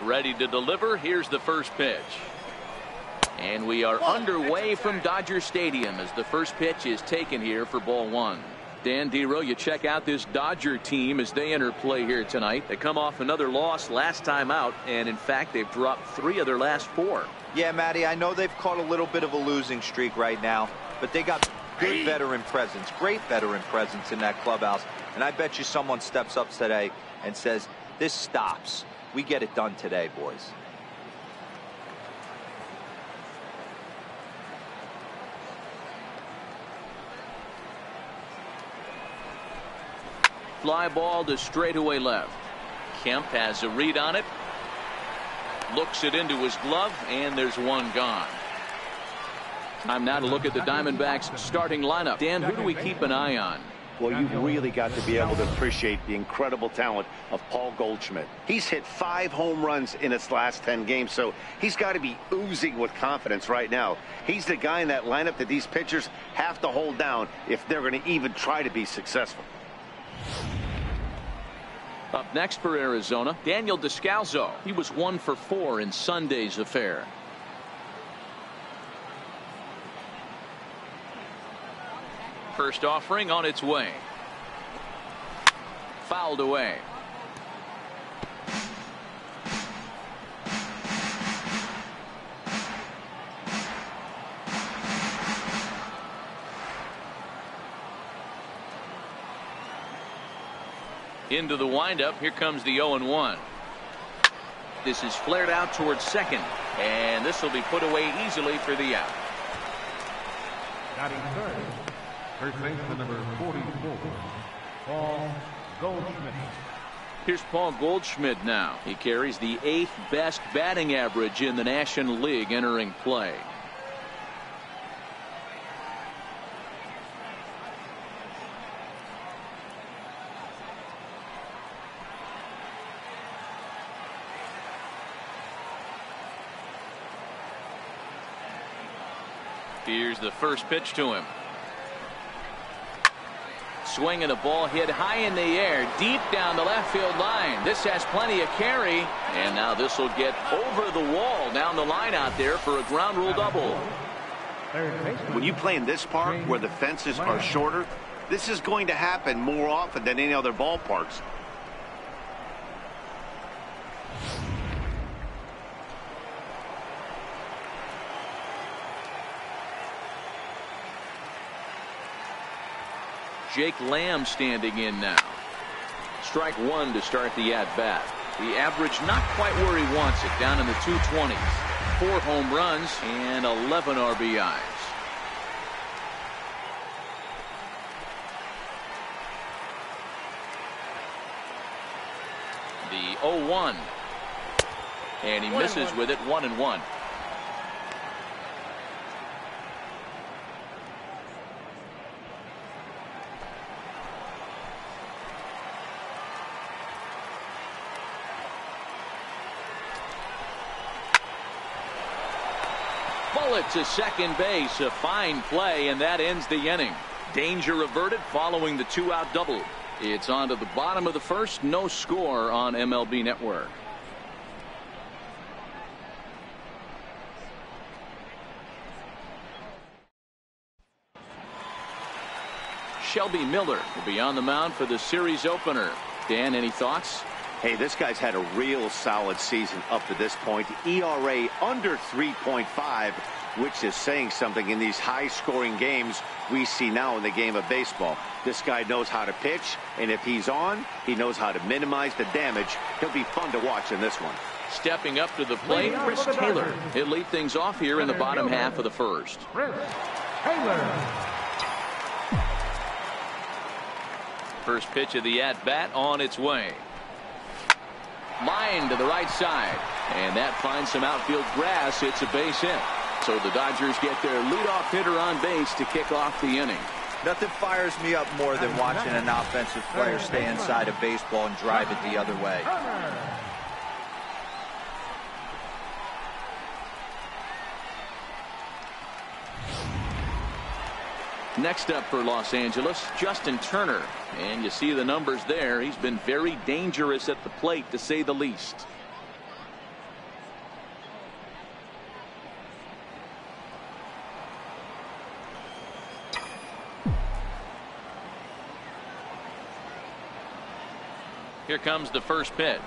Ready to deliver. Here's the first pitch. And we are underway from Dodger Stadium as the first pitch is taken here for ball one. Dan Dero, you check out this Dodger team as they enter play here tonight. They come off another loss last time out, and in fact they've dropped 3 of their last 4. Yeah, Matty, I know they've caught a little bit of a losing streak right now, but they got good veteran presence, great veteran presence in that clubhouse. And I bet you someone steps up today and says, this stops. We get it done today, boys. Fly ball to straightaway left. Kemp has a read on it. Looks it into his glove, and there's one gone. Time now to look at the Diamondbacks starting lineup. Dan, who do we keep an eye on? Well, you've really got to be able to appreciate the incredible talent of Paul Goldschmidt. He's hit 5 home runs in his last 10 games, so he's got to be oozing with confidence right now. He's the guy in that lineup that these pitchers have to hold down if they're going to even try to be successful. Up next for Arizona, Daniel Descalso. He was 1 for 4 in Sunday's affair. First offering on its way. Fouled away. Into the windup. Here comes the 0-1. This is flared out towards second, and this will be put away easily for the out. Batting third, first baseman number 44, Paul Goldschmidt. Here's Paul Goldschmidt now. He carries the 8th best batting average in the National League entering play. Here's the first pitch to him. Swinging a ball hit high in the air, deep down the left field line. This has plenty of carry, and now this will get over the wall down the line out there for a ground rule double. When you play in this park where the fences are shorter, this is going to happen more often than any other ballparks. Jake Lamb standing in now. Strike 1 to start the at-bat. The average not quite where he wants it, down in the 220s. 4 home runs and 11 RBIs. The 0-1. And he misses with it, 1-1. Bullet to second base, a fine play, and that ends the inning. Danger averted following the 2-out double. It's on to the bottom of the first, no score on MLB Network. Shelby Miller will be on the mound for the series opener. Dan, any thoughts? Hey, this guy's had a real solid season up to this point. ERA under 3.5, which is saying something in these high-scoring games we see now in the game of baseball. This guy knows how to pitch, and if he's on, he knows how to minimize the damage. He'll be fun to watch in this one. Stepping up to the plate, Chris Taylor. He'll lead things off here in the bottom half of the first. Chris Taylor. First pitch of the at-bat on its way. Line to the right side, and that finds some outfield grass. It's a base hit. So the Dodgers get their leadoff hitter on base to kick off the inning. Nothing fires me up more than watching an offensive player stay inside of baseball and drive it the other way. Next up for Los Angeles, Justin Turner. And you see the numbers there. He's been very dangerous at the plate, to say the least. Here comes the first pitch.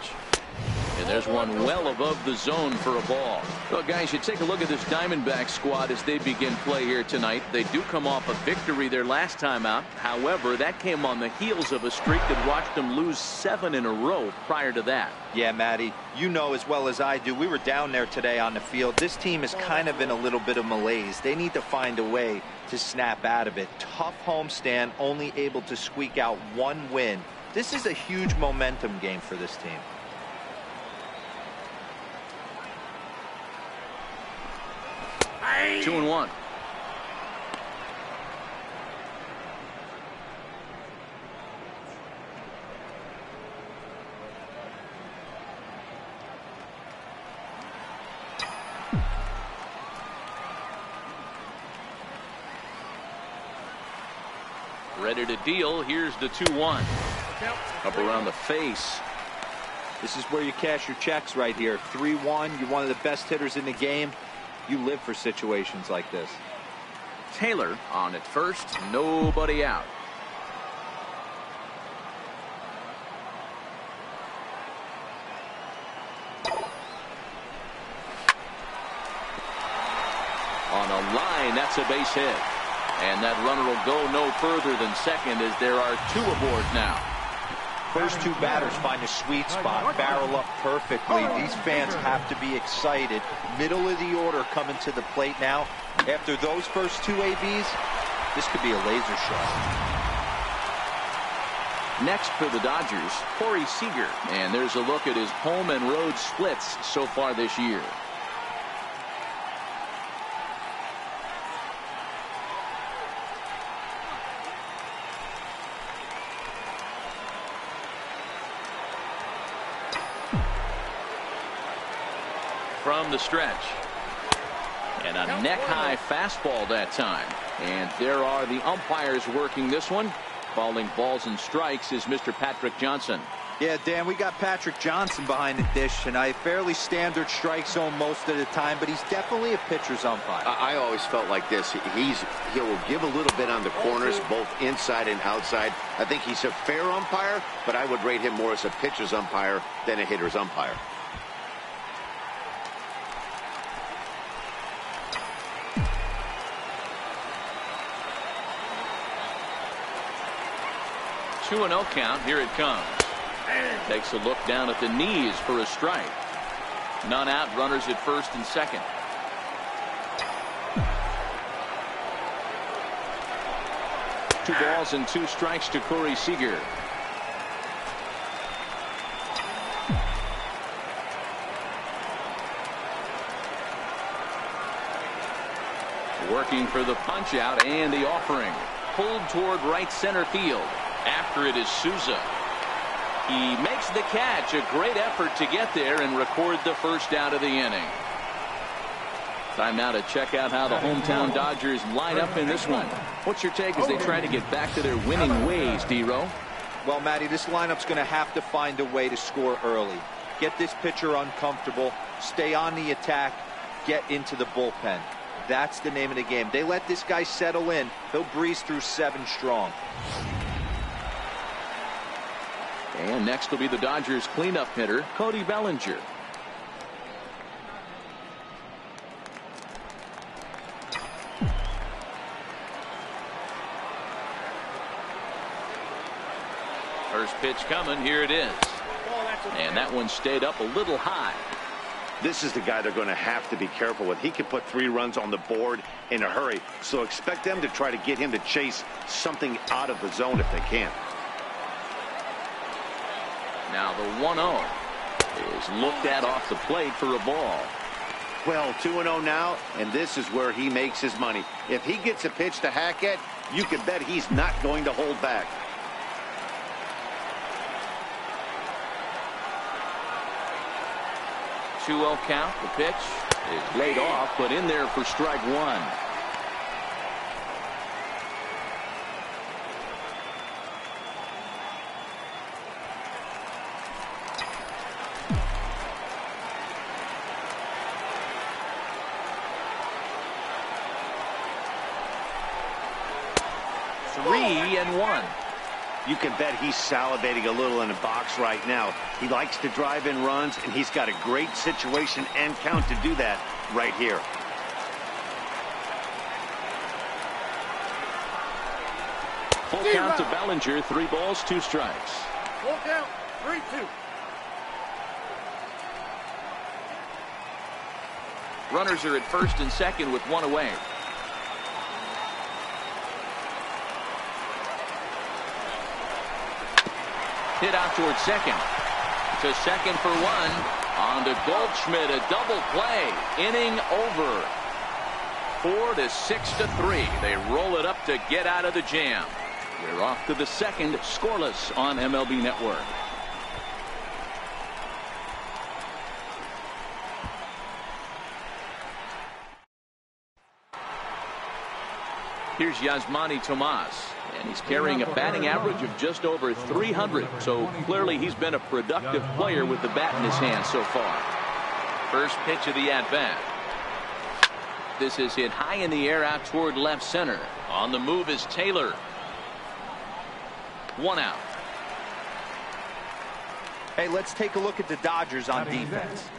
And there's one well above the zone for a ball. Well, guys, you take a look at this Diamondbacks squad as they begin play here tonight. They do come off a victory their last time out. However, that came on the heels of a streak that watched them lose 7 in a row prior to that. Yeah, Matty, you know as well as I do, we were down there today on the field. This team is kind of in a little bit of malaise. They need to find a way to snap out of it. Tough homestand, only able to squeak out 1 win. This is a huge momentum game for this team. Two and one. Ready to deal. Here's the 2-1. Up around the face. This is where you cash your checks right here. 3-1. You're one of the best hitters in the game. You live for situations like this. Taylor on at first. Nobody out. On a line, that's a base hit. And that runner will go no further than second as there are 2 aboard now. First 2 batters find a sweet spot, barrel up perfectly. These fans have to be excited. Middle of the order coming to the plate now. After those first 2 ABs, this could be a laser shot. Next for the Dodgers, Corey Seager. And there's a look at his home and road splits so far this year. From the stretch. And a neck-high fastball that time. And there are the umpires working this one. Calling balls and strikes is Mr. Patrick Johnson. Yeah, Dan, we got Patrick Johnson behind the dish tonight. Fairly standard strike zone most of the time, but he's definitely a pitcher's umpire. I always felt like this. He'll give a little bit on the corners, both inside and outside. I think he's a fair umpire, but I would rate him more as a pitcher's umpire than a hitter's umpire. Two and 0 count. Here it comes. Takes a look down at the knees for a strike. None out. Runners at first and second. Two balls and 2 strikes to Corey Seager. Working for the punch out and the offering. Pulled toward right center field. After it is Souza. He makes the catch. A great effort to get there and record the first out of the inning. Time now to check out how the hometown Dodgers line up in this one. What's your take as they try to get back to their winning ways, D-Row? Well, Matty, this lineup's going to have to find a way to score early. Get this pitcher uncomfortable. Stay on the attack. Get into the bullpen. That's the name of the game. They let this guy settle in. He'll breeze through 7 strong. And next will be the Dodgers cleanup hitter, Cody Bellinger. First pitch coming. Here it is. And that one stayed up a little high. This is the guy they're going to have to be careful with. He can put 3 runs on the board in a hurry. So expect them to try to get him to chase something out of the zone if they can. Now the 1-0 is looked at off the plate for a ball. Well, 2-0 now, and this is where he makes his money. If he gets a pitch to hack at, you can bet he's not going to hold back. Two-0 count. The pitch is laid off, but in there for strike 1. Three and 1. You can bet he's salivating a little in the box right now. He likes to drive in runs, and he's got a great situation and count to do that right here. Full count to Bellinger. 3 balls, 2 strikes. Full count, 3-2. Runners are at first and second with 1 away. Hit out towards second. To second for 1. On to Goldschmidt, a double play. Inning over. 4-6-3. They roll it up to get out of the jam. We're off to the second, scoreless on MLB Network. Here's Yasmani Tomas, and he's carrying a batting average of just over 300, so clearly he's been a productive player with the bat in his hand so far. First pitch of the at-bat. This is hit high in the air out toward left center. On the move is Taylor. 1 out. Hey, let's take a look at the Dodgers on defense.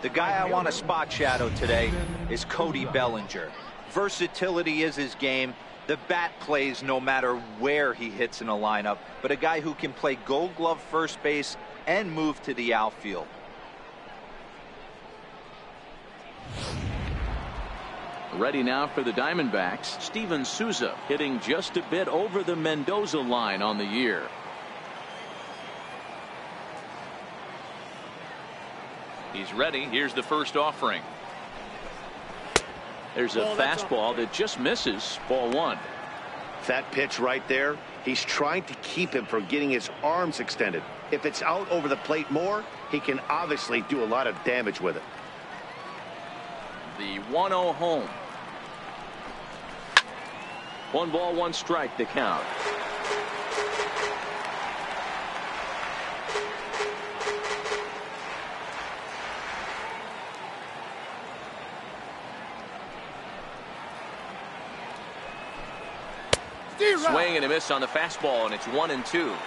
The guy I want to spot shadow today is Cody Bellinger. Versatility is his game. The bat plays no matter where he hits in a lineup, but a guy who can play Gold Glove first base and move to the outfield. Ready now for the Diamondbacks. Steven Souza hitting just a bit over the Mendoza line on the year. He's ready. Here's the first offering. There's a fastball that just misses. Ball 1. That pitch right there, he's trying to keep him from getting his arms extended. If it's out over the plate more, he can obviously do a lot of damage with it. The 1-0 home. 1 ball, 1 strike to count. Swing and a miss on the fastball, and it's 1-2. All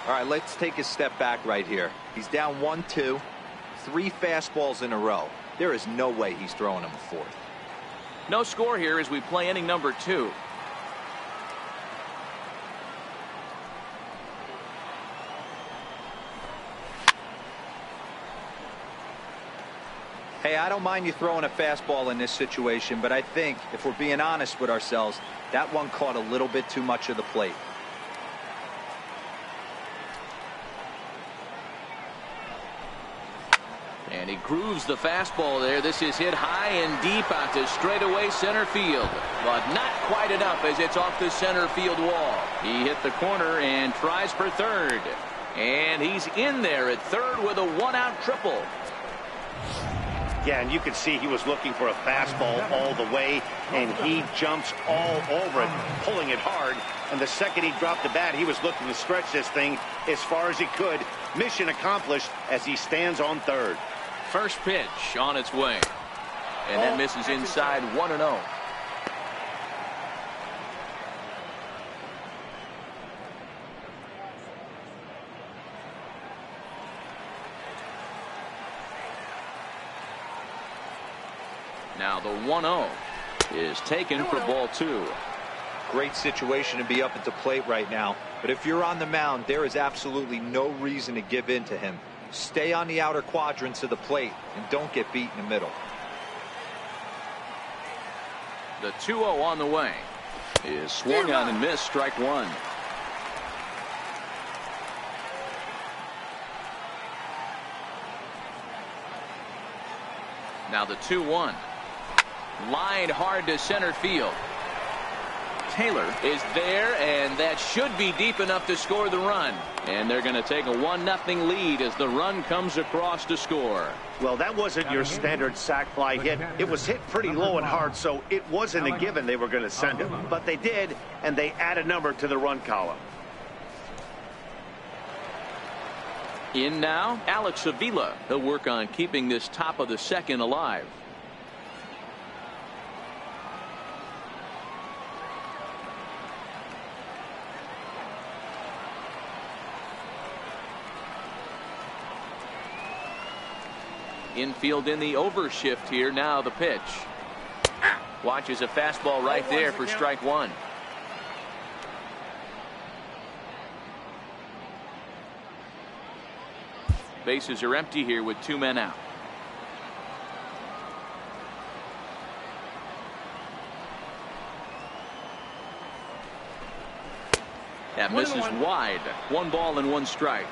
right, let's take a step back right here. He's down 1-2, 3 fastballs in a row. There is no way he's throwing him a 4th. No score here as we play inning number 2. Hey, I don't mind you throwing a fastball in this situation, but I think if we're being honest with ourselves, that one caught a little bit too much of the plate. And he grooves the fastball there. This is hit high and deep out to straightaway center field, but not quite enough as it's off the center field wall. He hit the corner and tries for third, and he's in there at third with a 1-out triple. Yeah, and you can see he was looking for a fastball all the way, and he jumps all over it, pulling it hard. And the second he dropped the bat, he was looking to stretch this thing as far as he could. Mission accomplished as he stands on third. First pitch on its way, and then misses inside. 1-0. Now the 1-0 is taken for ball 2. Great situation to be up at the plate right now, but if you're on the mound, there is absolutely no reason to give in to him. Stay on the outer quadrants of the plate and don't get beat in the middle. The 2-0 on the way is swung on and missed. Strike 1. Now the 2-1. Lined hard to center field. Taylor is there, and that should be deep enough to score the run. And they're going to take a 1-0 lead as the run comes across to score. Well, that wasn't your standard sac fly hit. It was hit pretty low and hard, so it wasn't a given they were going to send it. But they did, and they add a number to the run column. In now, Alex Avila. He'll work on keeping this top of the second alive. Infield in the overshift here. Now the pitch. Watches a fastball right there for strike one. Bases are empty here with 2 men out. That misses wide. 1 ball and 1 strike.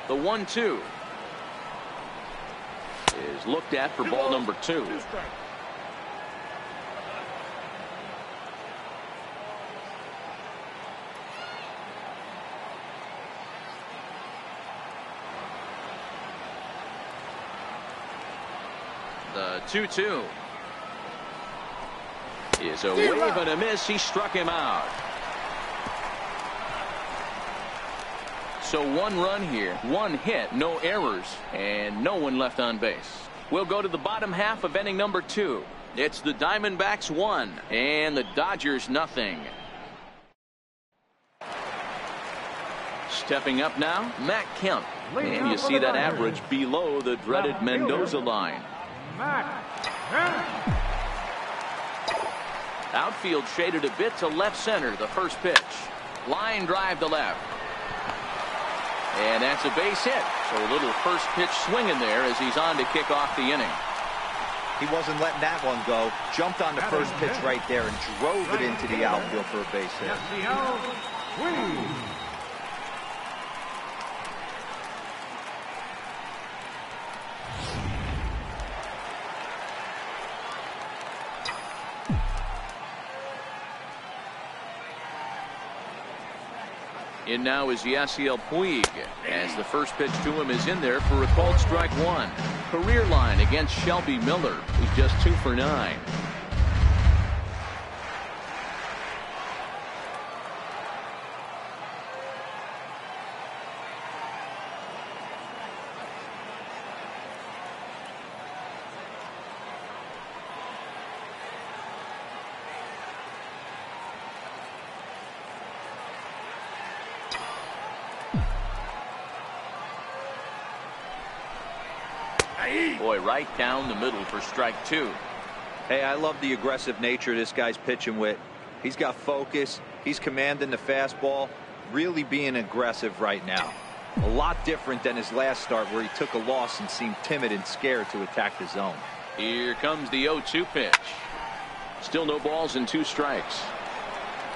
The 1-2 is looked at for ball number 2. The 2-2 is a wave and a miss. He struck him out. So 1 run here, 1 hit, no errors, and no one left on base. We'll go to the bottom half of inning number 2. It's the Diamondbacks 1 and the Dodgers nothing. Stepping up now, Matt Kemp. And you see that average below the dreaded Mendoza line. Outfield shaded a bit to left center. The first pitch. Line drive to left. And that's a base hit. So a little first pitch swing in there as he's on to kick off the inning. He wasn't letting that one go. Jumped on the first pitch right there and drove it into the outfield for a base hit. In now is Yasiel Puig as the first pitch to him is in there for a called strike 1. Career line against Shelby Miller. He's just 2 for 9. Boy, right down the middle for strike 2. Hey, I love the aggressive nature this guy's pitching with. He's got focus. He's commanding the fastball. Really being aggressive right now. A lot different than his last start where he took a loss and seemed timid and scared to attack the zone. Here comes the 0-2 pitch. Still no balls and 2 strikes.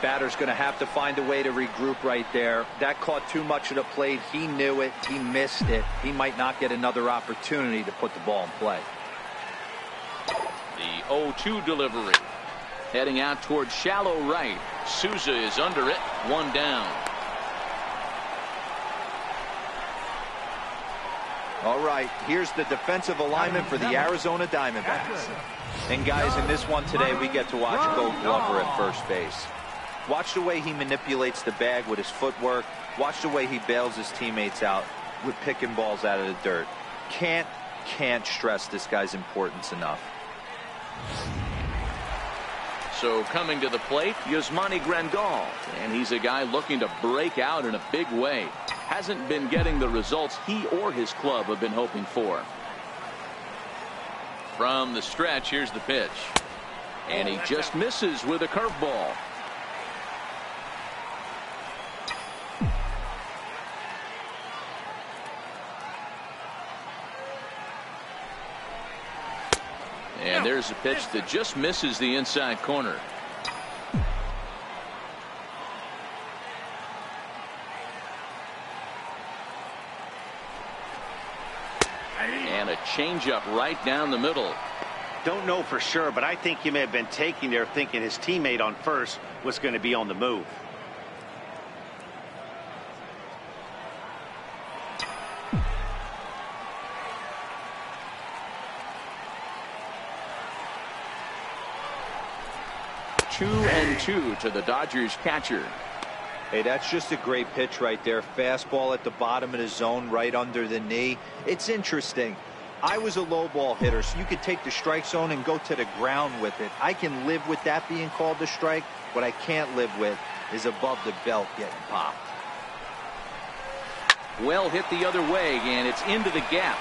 Batter's going to have to find a way to regroup right there. That caught too much of the plate. He knew it. He missed it. He might not get another opportunity to put the ball in play. The 0-2 delivery. Heading out towards shallow right. Souza is under it. 1 down. All right, here's the defensive alignment for the Arizona Diamondbacks. And guys, in this one today, we get to watch Gold Glover at first base. Watch the way he manipulates the bag with his footwork. Watch the way he bails his teammates out with picking balls out of the dirt. Can't stress this guy's importance enough. So coming to the plate, Yasmani Grandal. And he's a guy looking to break out in a big way. Hasn't been getting the results he or his club have been hoping for. From the stretch, here's the pitch. And he just misses with a curveball. And there's a pitch that just misses the inside corner. And a changeup right down the middle. Don't know for sure, but I think he may have been taking there thinking his teammate on first was going to be on the move. 2-2 to the Dodgers catcher. Hey, that's just a great pitch right there. Fastball at the bottom of the zone, right under the knee. It's interesting. I was a low ball hitter, so you could take the strike zone and go to the ground with it. I can live with that being called a strike. What I can't live with is above the belt getting popped. Well hit the other way, and it's into the gap.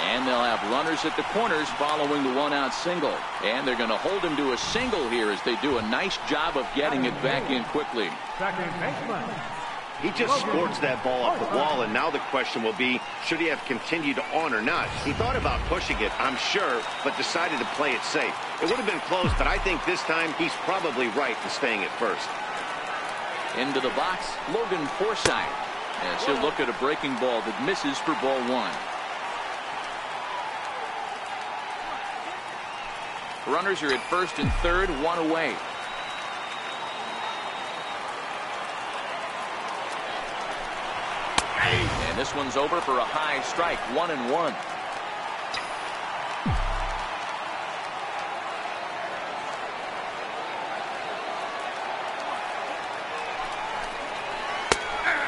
And they'll have runners at the corners following the one-out single. And they're going to hold him to a single here as they do a nice job of getting it back in quickly. Second baseman. He just sports that ball off the wall, and now the question will be, should he have continued on or not? He thought about pushing it, I'm sure, but decided to play it safe. It would have been close, but I think this time he's probably right in staying at first. Into the box, Logan Forsythe, as he'll look at a breaking ball that misses for ball one. Runners are at first and third, one away. And this one's over for a high strike, 1-1.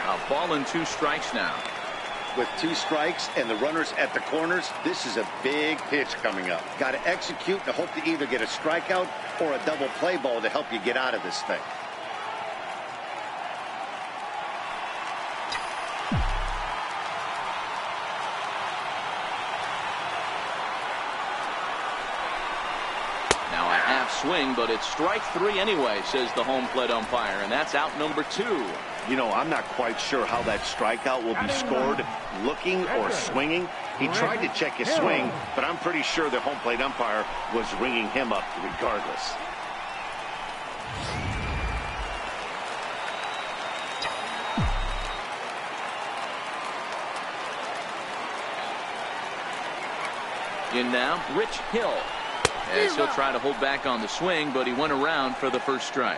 A ball and 2 strikes now. With 2 strikes and the runners at the corners, this is a big pitch coming up. Got to execute and hope to either get a strikeout or a double play ball to help you get out of this thing. Now a half swing, but it's strike 3 anyway, says the home plate umpire, and that's out number 2. You know, I'm not quite sure how that strikeout will be scored, looking or swinging. He tried to check his swing, but I'm pretty sure the home plate umpire was ringing him up regardless. In now, Rich Hill, as he'll try to hold back on the swing, but he went around for the first strike.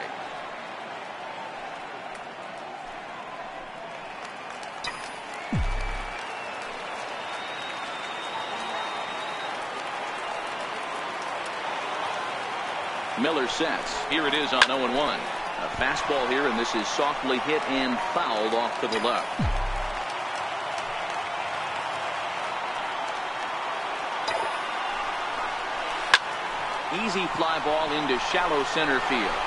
Miller sets. Here it is on 0-1. A fastball here, and this is softly hit and fouled off to the left. Easy fly ball into shallow center field.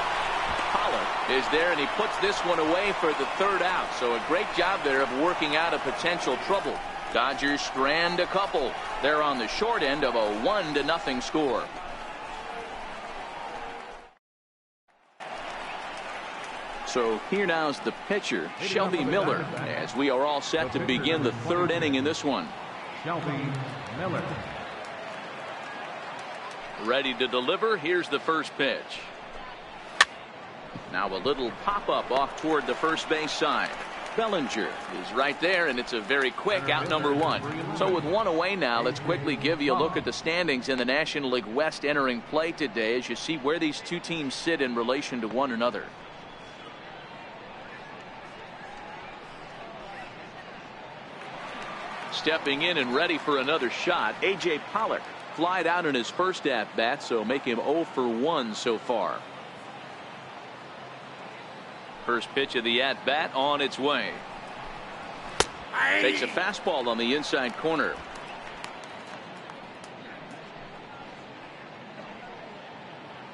Pollard is there, and he puts this one away for the 3rd out. So a great job there of working out a potential trouble. Dodgers strand a couple. They're on the short end of a 1-0 score. So here now is the pitcher, Shelby Miller, as we are all set to begin the 3rd inning in this one. Shelby Miller. Ready to deliver. Here's the first pitch. Now a little pop-up off toward the first base side. Bellinger is right there, and it's a very quick out number 1. So with 1 away now, let's quickly give you a look at the standings in the National League West entering play today as you see where these 2 teams sit in relation to one another. Stepping in and ready for another shot, A.J. Pollock. Flied out in his first at-bat, so make him 0 for 1 so far. First pitch of the at-bat on its way. Takes a fastball on the inside corner.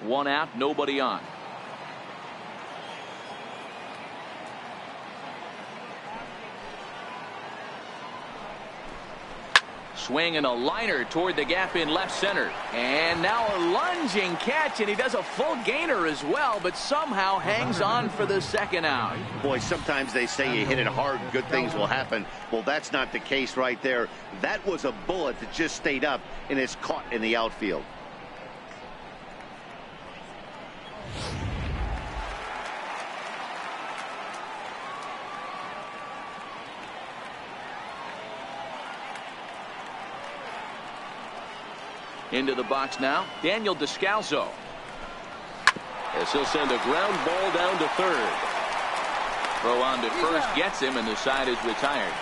One out, nobody on. Swing and a liner toward the gap in left center. And now a lunging catch, and he does a full gainer as well, but somehow hangs on for the 2nd out. Boy, sometimes they say you hit it hard, good things will happen. Well, that's not the case right there. That was a bullet that just stayed up and is caught in the outfield. Into the box now, Daniel Descalso. As he'll send a ground ball down to 3rd. Throw on to first gets him, and the side is retired.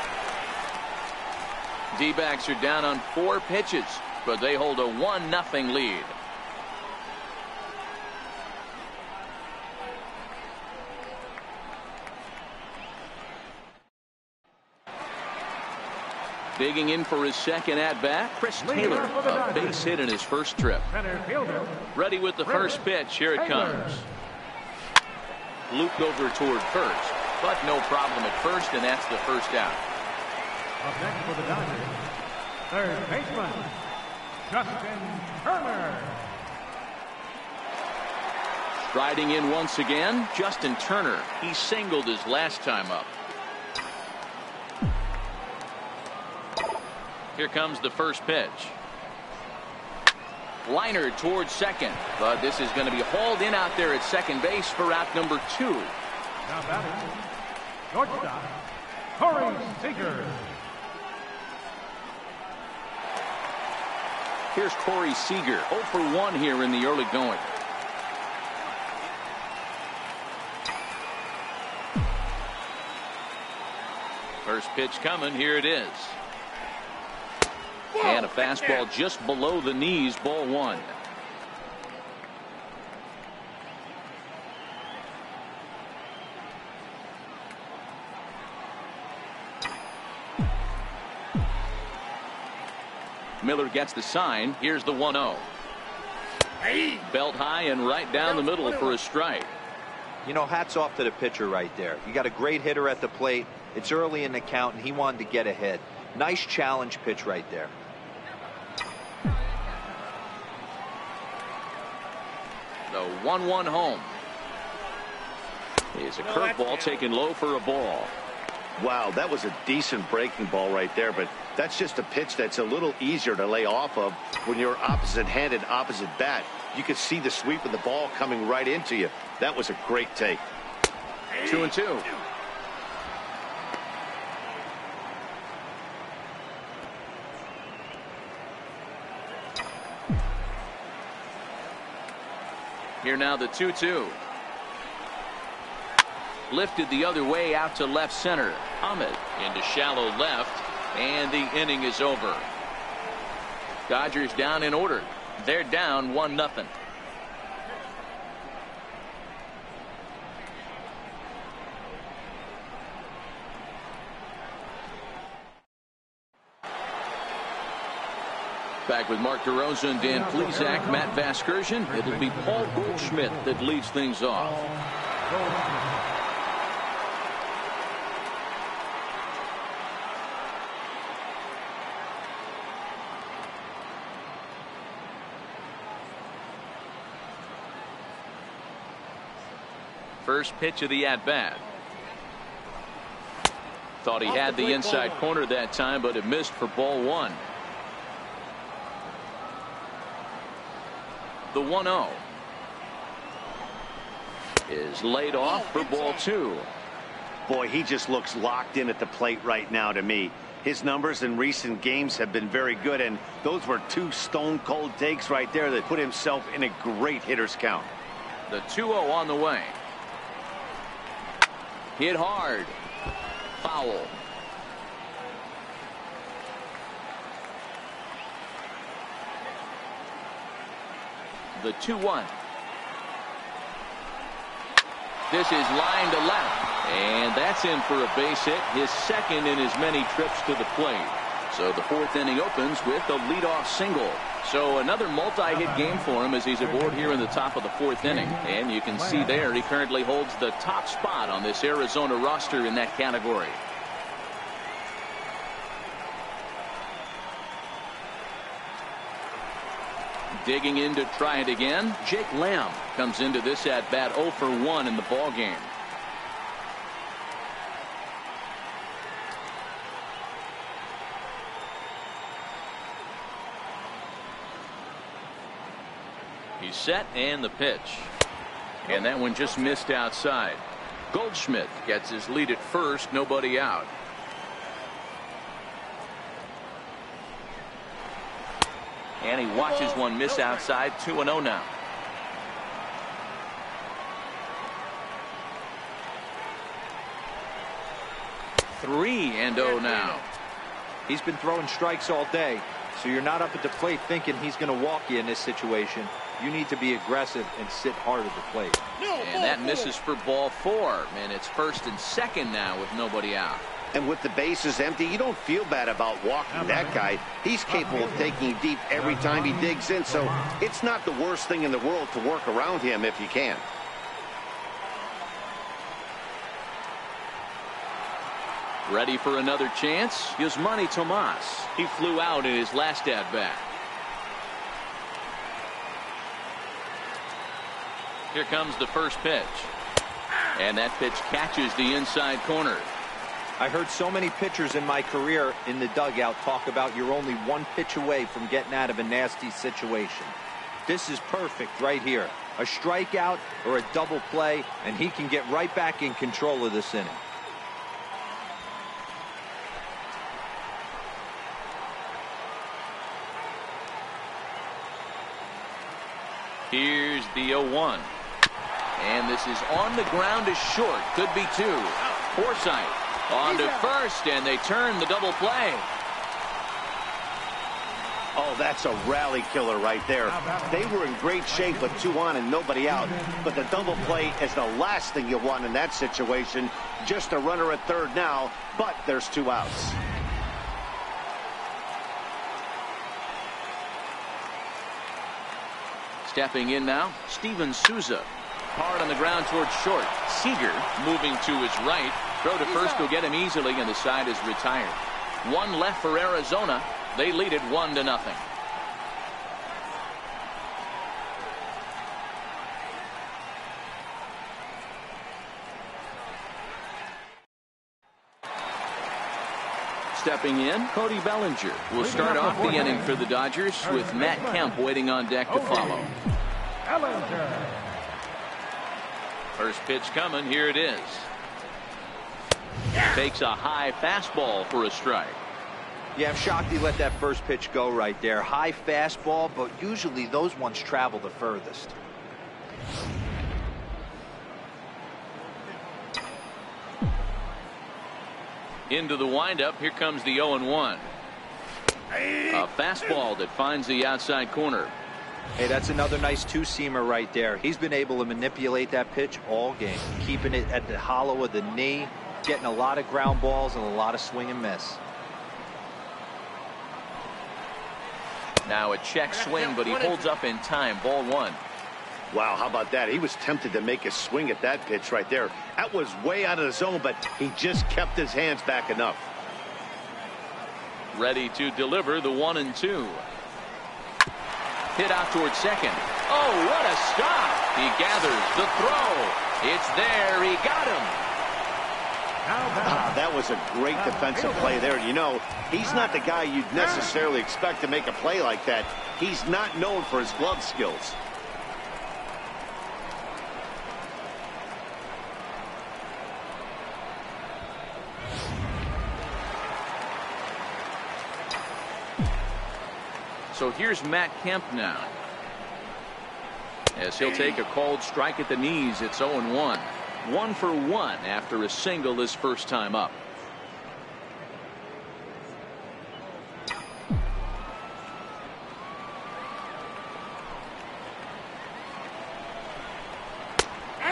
D-backs are down on 4 pitches. but they hold a 1-0 lead. Digging in for his second at-bat, Chris Taylor, a base hit in his first trip. Ready with the first pitch. Here it comes. Looped over toward first, but no problem at first, and that's the first out. Up next for the Dodgers, third baseman, Justin Turner. Striding in once again, Justin Turner. He singled his last time up. Here comes the first pitch. Liner towards second, but this is going to be hauled in out there at second base for out number 2. Now batting, shortstop, Corey Seager. Here's Corey Seager, 0 for 1 here in the early going. First pitch coming, here it is. And a fastball just below the knees, ball 1. Miller gets the sign. Here's the 1-0. Belt high and right down the middle for a strike. You know, hats off to the pitcher right there. You got a great hitter at the plate. It's early in the count, and he wanted to get ahead. Nice challenge pitch right there. The 1-1 home. Is a curveball taken low for a ball. Wow, that was a decent breaking ball right there, but that's just a pitch that's a little easier to lay off of when you're opposite-handed, opposite bat. You could see the sweep of the ball coming right into you. That was a great take. 2-2. Here now the 2-2. Lifted the other way out to left center. Ahmed into shallow left, and the inning is over. Dodgers down in order. They're down 1-0. Back with Mark DeRosa and Dan Plesac, Matt Vasgersian. It'll be Paul Goldschmidt that leads things off. First pitch of the at-bat. Thought he had the inside corner that time, but it missed for ball 1. The 1-0 is laid off for ball 2. Boy, he just looks locked in at the plate right now to me. His numbers in recent games have been very good, and those were 2 stone-cold takes right there that put himself in a great hitter's count. The 2-0 on the way. Hit hard. Foul. The 2-1. This is line to left, and that's in for a base hit, his second in as many trips to the plate. So the 4th inning opens with a leadoff single. So another multi-hit game for him as he's aboard here in the top of the 4th inning. And you can see there he currently holds the top spot on this Arizona roster in that category. Digging in to try it again, Jake Lamb comes into this at-bat 0 for 1 in the ballgame. He's set, and the pitch. And that one just missed outside. Goldschmidt gets his lead at first, nobody out. And he watches one miss outside. 2-0 now. Three and 0 now. He's been throwing strikes all day. So you're not up at the plate thinking he's going to walk you in this situation. You need to be aggressive and sit hard at the plate. And that misses for ball 4. And it's 1st and 2nd now with nobody out. And with the bases empty, you don't feel bad about walking that guy. He's capable of taking deep every time he digs in, so it's not the worst thing in the world to work around him if you can. Ready for another chance? Yasmani Tomas. He flew out in his last at-bat. Here comes the first pitch. And that pitch catches the inside corner. I heard so many pitchers in my career in the dugout talk about you're only one pitch away from getting out of a nasty situation. This is perfect right here. A strikeout or a double play, and he can get right back in control of this inning. Here's the 0-1. And this is on the ground is short. Could be 2. Forsythe on to first, and they turn the double play. Oh, that's a rally killer right there. They were in great shape with 2 on and nobody out. But the double play is the last thing you want in that situation. Just a runner at third now, but there's 2 outs. Stepping in now, Steven Souza. Hard on the ground towards short. Seager moving to his right. Throw to first will get him easily, and the side is retired. 1 left for Arizona. They lead it 1-0. Stepping in, Cody Bellinger will start off the inning for the Dodgers with Matt Kemp waiting on deck to follow. First pitch coming. Here it is. Takes a high fastball for a strike. Yeah, I'm shocked he let that first pitch go right there. High fastball, but usually those ones travel the furthest. Into the windup. Here comes the 0-1. A fastball that finds the outside corner. Hey, that's another nice 2-seamer right there. He's been able to manipulate that pitch all game, keeping it at the hollow of the knee, getting a lot of ground balls and a lot of swing and miss. Now a check swing, but he holds up in time. Ball 1. Wow, how about that? He was tempted to make a swing at that pitch right there. That was way out of the zone, but he just kept his hands back enough. Ready to deliver the 1-2. Hit out towards second. Oh, what a stop. He gathers the throw. It's there. He got him. That was a great defensive play there. You know, he's not the guy you'd necessarily expect to make a play like that. He's not known for his glove skills. So here's Matt Kemp now. As he'll take a called strike at the knees, it's 0-1. 1 for 1 after a single his first time up.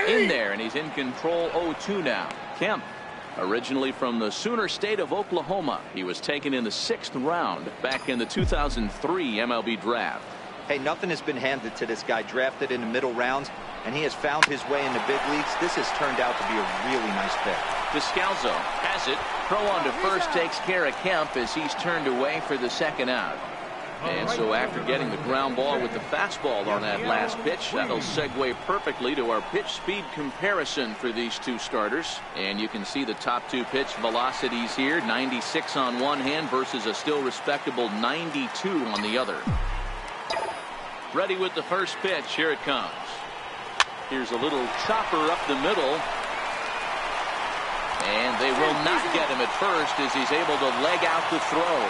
In there, and he's in control. 0-2 now. Kemp, originally from the Sooner State of Oklahoma, he was taken in the 6th round back in the 2003 MLB draft. Hey, nothing has been handed to this guy. Drafted in the middle rounds, and he has found his way in the big leagues. This has turned out to be a really nice pick. Descalzo has it. Throw on to first takes care of Kemp as he's turned away for the 2nd out. And so after getting the ground ball with the fastball on that last pitch, that'll segue perfectly to our pitch speed comparison for these 2 starters. And you can see the top 2 pitch velocities here. 96 on one hand versus a still respectable 92 on the other. Ready with the first pitch. Here it comes. Here's a little chopper up the middle. And they will not get him at first as he's able to leg out the throw.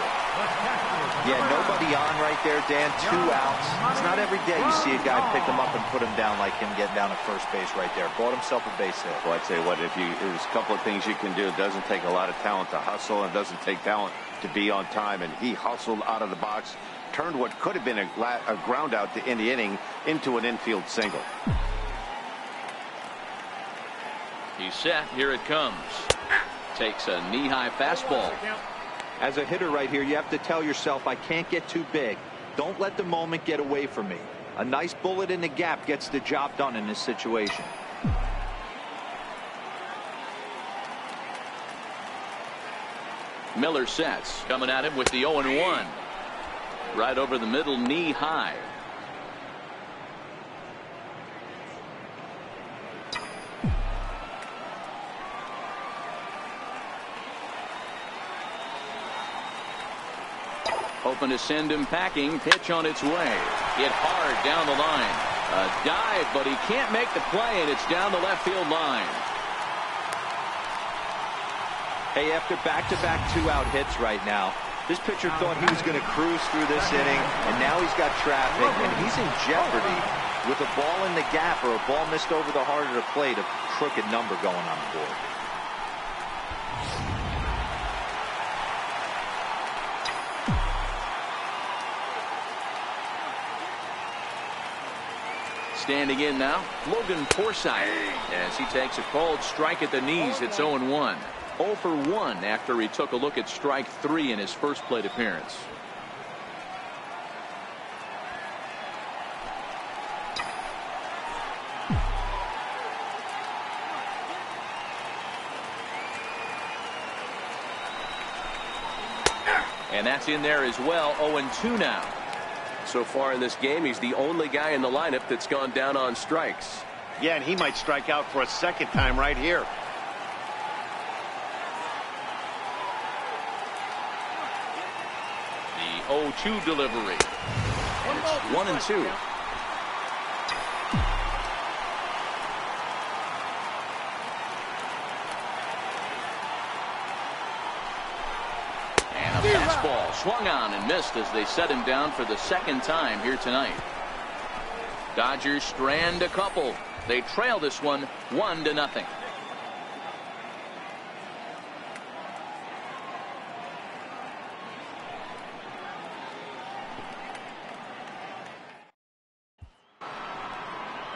Yeah, nobody on right there, Dan. 2 outs. It's not every day you see a guy pick him up and put him down like him getting down at first base right there. Bought himself a base hit. Well, I'd say what, there's a couple of things you can do. It doesn't take a lot of talent to hustle, and it doesn't take talent to be on time. And he hustled out of the box, turned what could have been a ground out in the inning into an infield single. He's set. Here it comes. Takes a knee-high fastball. As a hitter right here, you have to tell yourself, I can't get too big. Don't let the moment get away from me. A nice bullet in the gap gets the job done in this situation. Miller sets. Coming at him with the 0-1. Right over the middle, knee high. Hoping to send him packing. Pitch on its way. Hit hard down the line. A dive, but he can't make the play, and it's down the left field line. Hey, after back-to-back 2-out hits right now, this pitcher thought he was going to cruise through this inning, and now he's got traffic, and he's in jeopardy with a ball in the gap or a ball missed over the heart of the plate, a crooked number going on the board. Standing in now, Logan Forsythe, as he takes a cold strike at the knees. It's 0-1. 0 for 1 after he took a look at strike 3 in his first plate appearance. And that's in there as well. 0-2 now. So far in this game, he's the only guy in the lineup that's gone down on strikes. Yeah, and he might strike out for a second time right here. The 0-2 delivery. And it's 1-2. And a fastball swung on and missed as they set him down for the second time here tonight. Dodgers strand a couple. They trail this one 1-0.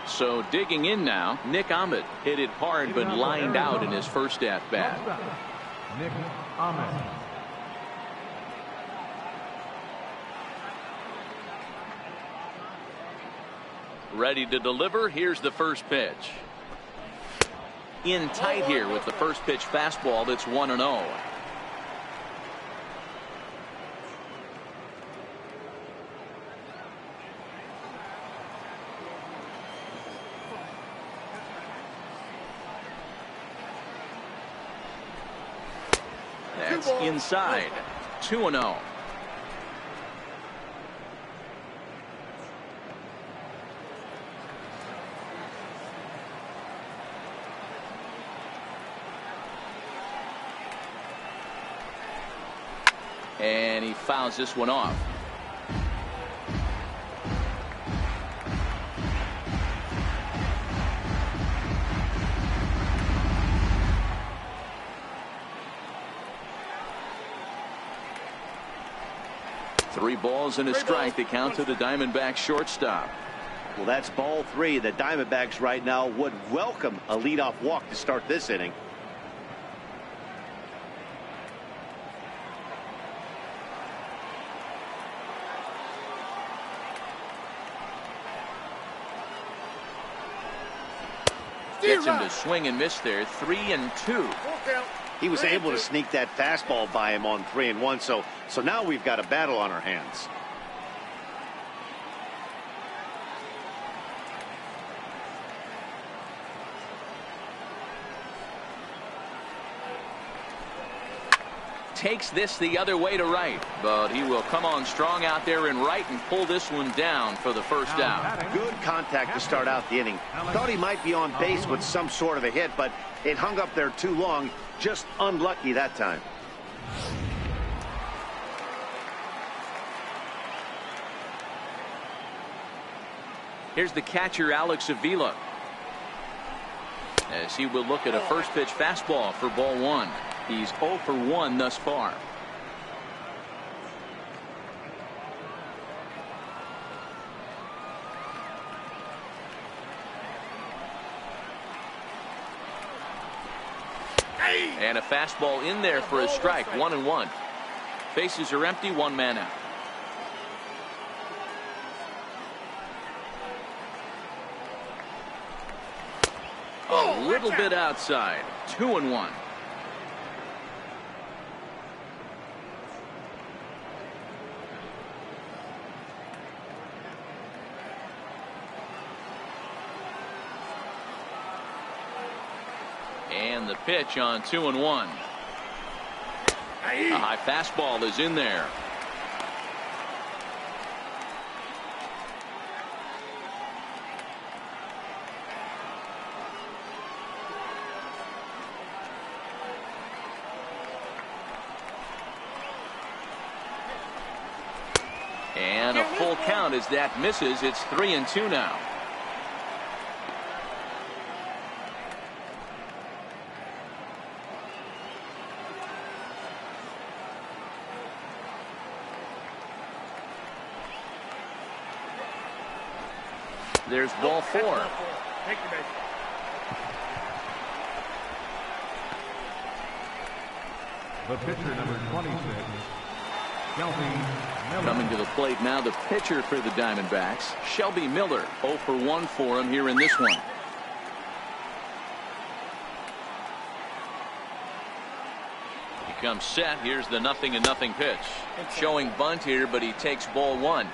So digging in now, Nick Ahmed hit it hard but lined out in his first at-bat. Nick Ahmed. Ready to deliver. Here's the first pitch. In tight here with the first pitch fastball. That's 1-0. That's inside. 2-0. And he fouls this one off. Three balls and a strike to count to the Diamondbacks shortstop. Well, that's ball 3. The Diamondbacks right now would welcome a leadoff walk to start this inning. Gets him to swing and miss there. 3-2. He was able to sneak that fastball by him on 3-1. So now we've got a battle on our hands. Takes this the other way to right, but he will come on strong out there in right and pull this one down for the first out. Good contact to start out the inning. Thought he might be on base with some sort of a hit, but it hung up there too long. Just unlucky that time. Here's the catcher, Alex Avila, as he will look at a first pitch fastball for ball one. He's 0 for 1 thus far. And a fastball in there for a strike. 1-1. Bases are empty. One man out. A little bit outside. 2-1. And the pitch on 2-1. A high fastball is in there. And a full count as that misses. It's 3-2 now. There's ball 4. The pitcher, number 26, Shelby Miller. Coming to the plate now, the pitcher for the Diamondbacks, Shelby Miller. 0 for 1 for him here in this one. He comes set. Here's the 0-0 pitch. Showing bunt here, but he takes ball 1.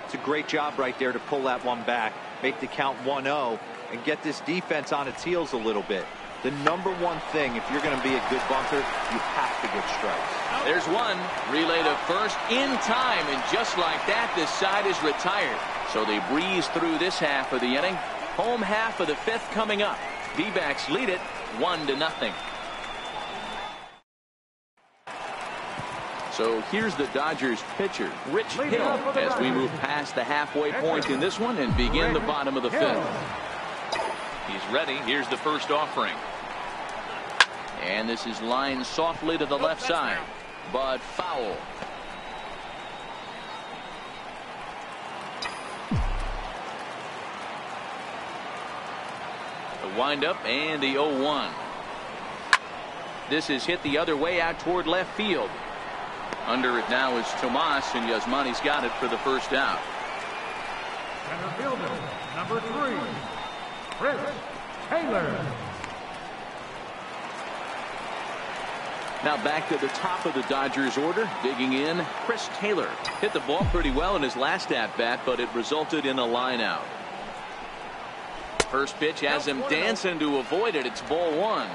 It's a great job right there to pull that one back, make the count 1-0, and get this defense on its heels a little bit. The number one thing, if you're going to be a good bunter, you have to get strikes. There's one. Relay to first in time, and just like that, this side is retired. So they breeze through this half of the inning. Home half of the 5th coming up. D-backs lead it 1-0. So here's the Dodgers pitcher, Rich Hill, as we move past the halfway point in this one and begin the bottom of the 5th. He's ready. Here's the first offering. And this is lined softly to the left side, but foul. The windup and the 0-1. This is hit the other way out toward left field. Under it now is Tomas, and Yasmani's got it for the first out. Center fielder, number 3, Chris Taylor. Now back to the top of the Dodgers order. Digging in, Chris Taylor. Hit the ball pretty well in his last at-bat, but it resulted in a line out. First pitch has him dancing to avoid it. It's ball 1.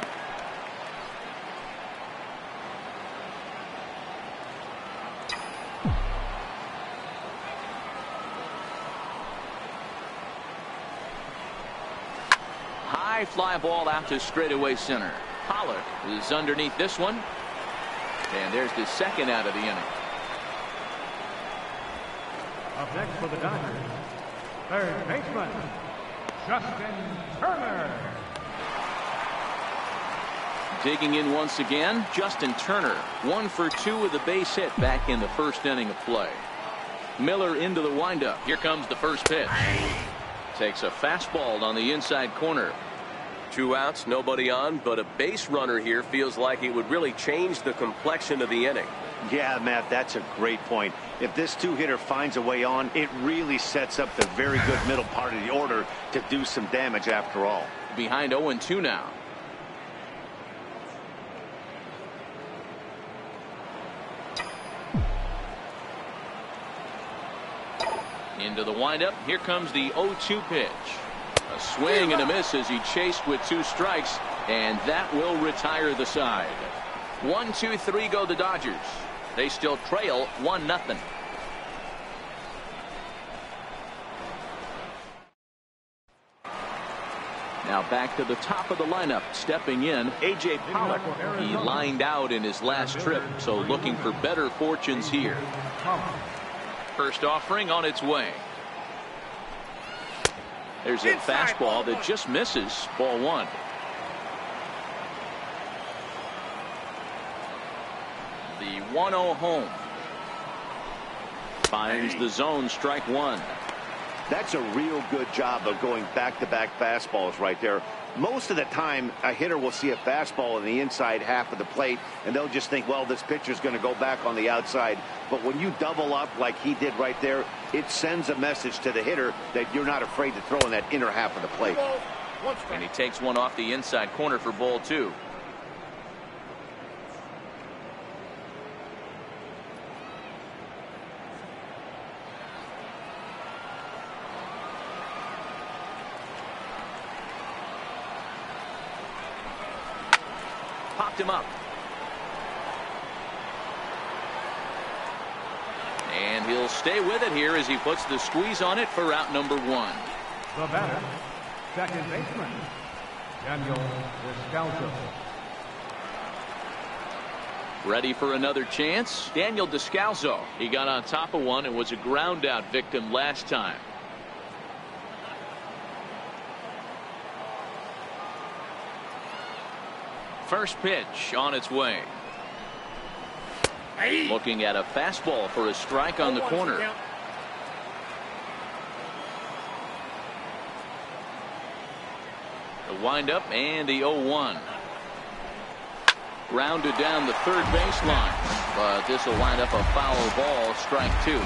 High fly ball out to straightaway center. Pollock is underneath this one. And there's the second out of the inning. Up next for the Dodgers, third baseman, Justin Turner. Digging in once again, Justin Turner. 1 for 2 with a base hit back in the first inning of play. Miller into the windup. Here comes the first pitch. Takes a fastball on the inside corner. 2 outs, nobody on, but a base runner here feels like it would really change the complexion of the inning. Yeah, Matt, that's a great point. If this 2-hitter finds a way on, it really sets up the very good middle part of the order to do some damage after all. Behind 0-2 now. Into the windup. Here comes the 0-2 pitch. A swing and a miss as he chased with 2 strikes, and that will retire the side. 1, 2, 3 go the Dodgers. They still trail 1-0. Now back to the top of the lineup. Stepping in, A.J. Pollock. He lined out in his last trip, so looking for better fortunes here. First offering on its way. There's a fastball that just misses. Ball one. The 1-0 home. Finds the zone, strike one. That's a real good job of going back-to-back fastballs right there. Most of the time, a hitter will see a fastball in the inside half of the plate, and they'll just think, well, this pitcher's going to go back on the outside. But when you double up like he did right there, it sends a message to the hitter that you're not afraid to throw in that inner half of the plate. And he takes one off the inside corner for ball two. Popped him up. And he'll stay with it here as he puts the squeeze on it for out number one. The batter, second baseman, Daniel Descalso. Ready for another chance. Daniel Descalso. He got on top of one and was a ground out victim last time. First pitch on its way. Looking at a fastball for a strike on the corner. The windup and the 0-1. Grounded down the third baseline, but this will wind up a foul ball, strike two.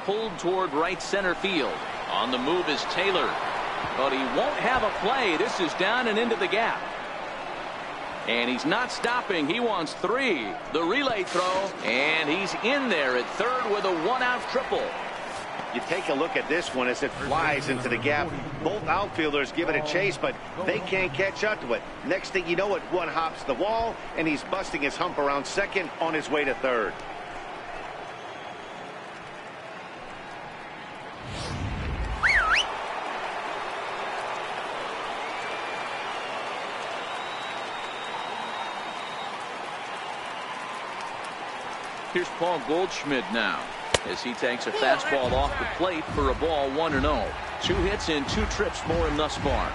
Pulled toward right center field. On the move is Taylor, but he won't have a play. This is down and into the gap. And he's not stopping. He wants three. The relay throw, and he's in there at third with a one-out triple. You take a look at this one as it flies into the gap. Both outfielders give it a chase, but they can't catch up to it. Next thing you know it, one hops the wall, and he's busting his hump around second on his way to third. Here's Paul Goldschmidt now as he takes a fastball off the plate for a ball 1-0. 2 hits in 2 trips for him thus far.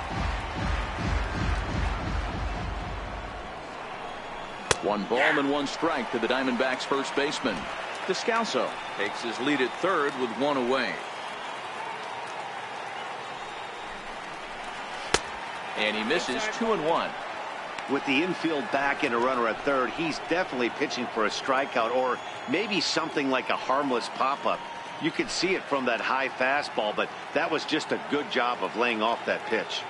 1 ball and 1 strike to the Diamondbacks first baseman. Descalso takes his lead at third with 1 away. And he misses 2-1. With the infield back and a runner at third, he's definitely pitching for a strikeout or maybe something like a harmless pop-up. You could see it from that high fastball, but that was just a good job of laying off that pitch.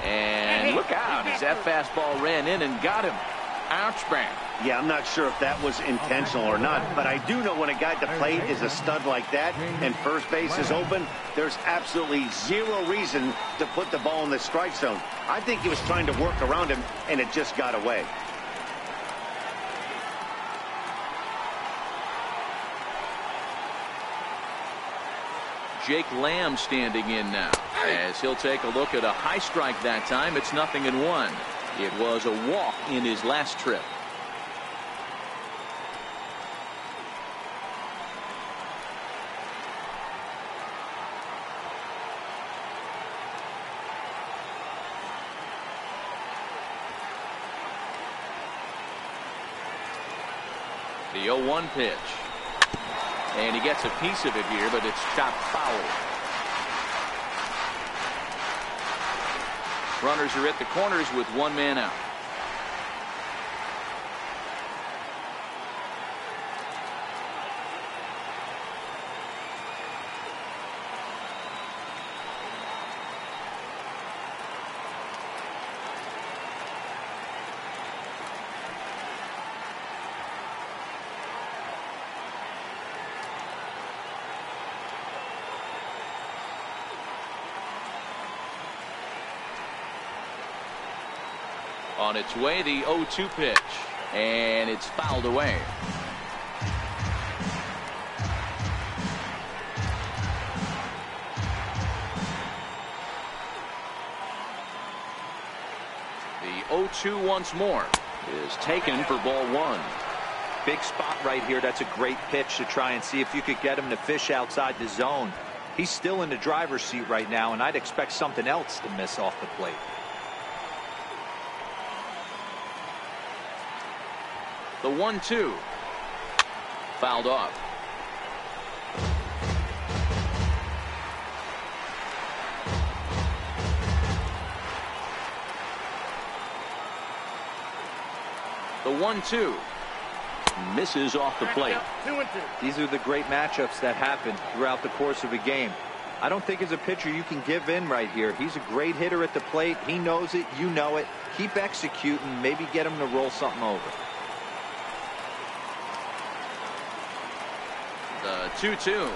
And look out as that fastball ran in and got him. Ouch, man. Yeah, I'm not sure if that was intentional or not, but I do know when a guy at the plate is a stud like that and first base is open, there's absolutely zero reason to put the ball in the strike zone. I think he was trying to work around him, and it just got away. Jake Lamb standing in now as he'll take a look at a high strike that time. It's 0-1. It was a walk in his last trip. The 0-1 pitch. And he gets a piece of it here, but it's chopped foul. Runners are at the corners with 1 man out. On its way, the 0-2 pitch, and it's fouled away. 0-2 once more. Is taken for ball one. Big spot right here. That's a great pitch to try and see if you could get him to fish outside the zone. He's still in the driver's seat right now, and I'd expect something else to miss off the plate. The 1-2. Fouled off. The 1-2. Misses off the plate. 2-2. These are the great matchups that happen throughout the course of a game. I don't think as a pitcher you can give in right here. He's a great hitter at the plate. He knows it. You know it. Keep executing. Maybe get him to roll something over. The 2-2.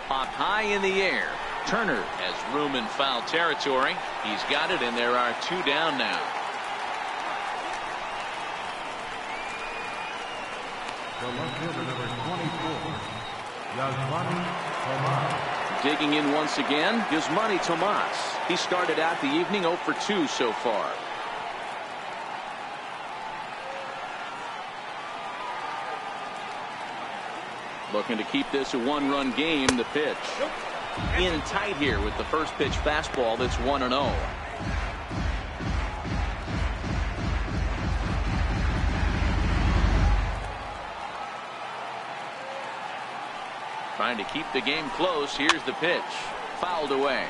Popped high in the air. Turner has room in foul territory. He's got it, and there are 2 down now. The left fielder, number 24, Yasmani Tomas. Digging in once again, Yasmani Tomas. He started out the evening 0 for 2 so far. Looking to keep this a 1-run game. The pitch in tight here with the first pitch fastball. That's 1-0. Trying to keep the game close. Here's the pitch. Fouled away.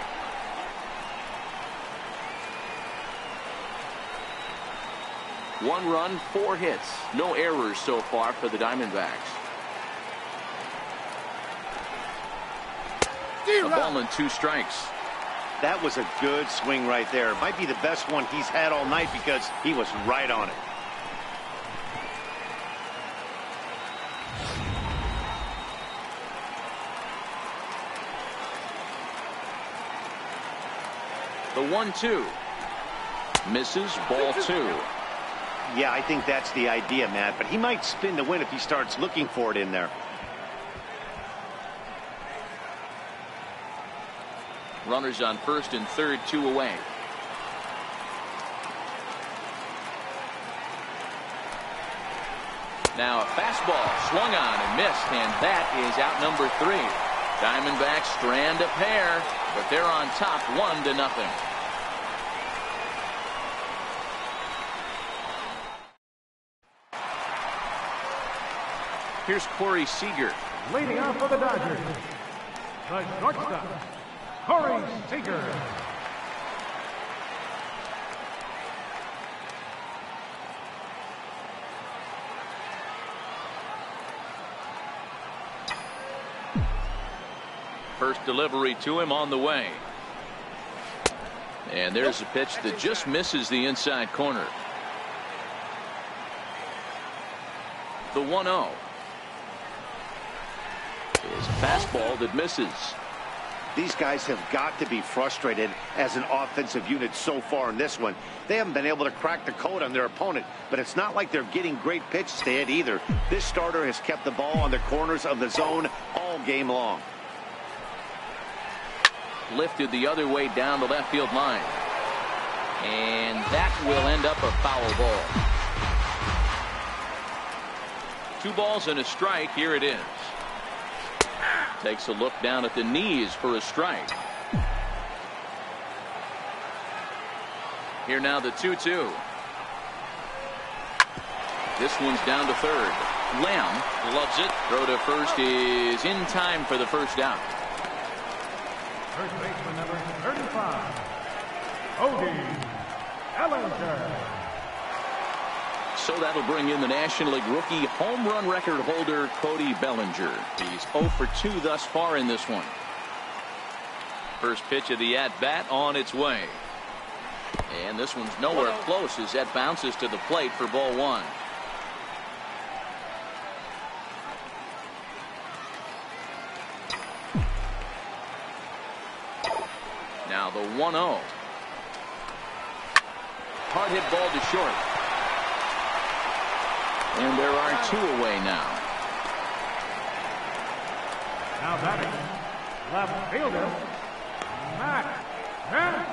One run, 4 hits. No errors so far for the Diamondbacks. A ball and 2 strikes. That was a good swing right there. Might be the best one he's had all night because he was right on it. The 1-2. Misses. Ball 2. Yeah, I think that's the idea, Matt. But he might spin to win if he starts looking for it in there. Runners on first and third, 2 away. Now a fastball swung on and missed, and that is out number 3. Diamondbacks strand a pair, but they're on top 1-0. Here's Corey Seager. Leading off for the Dodgers, the shortstop, Corey Seager. First delivery to him on the way. And there's a pitch that just misses the inside corner. The 1-0. Is a fastball that misses. These guys have got to be frustrated as an offensive unit so far in this one. They haven't been able to crack the code on their opponent, but it's not like they're getting great pitches to hit either. This starter has kept the ball on the corners of the zone all game long. Lifted the other way down the left field line. And that will end up a foul ball. 2 balls and a strike. Here it is. Takes a look down at the knees for a strike. Here now the 2-2. This one's down to third. Lamb loves it. Throw to first is in time for the first down. First baseman, number 35, Cody Bellinger. So that'll bring in the National League rookie home run record holder Cody Bellinger. He's 0 for 2 thus far in this one. First pitch of the at-bat on its way. And this one's nowhere close as that bounces to the plate for ball 1. Now the 1-0. Hard hit ball to short. And there are 2 away now. Now batting, left fielder, Matt Cannon.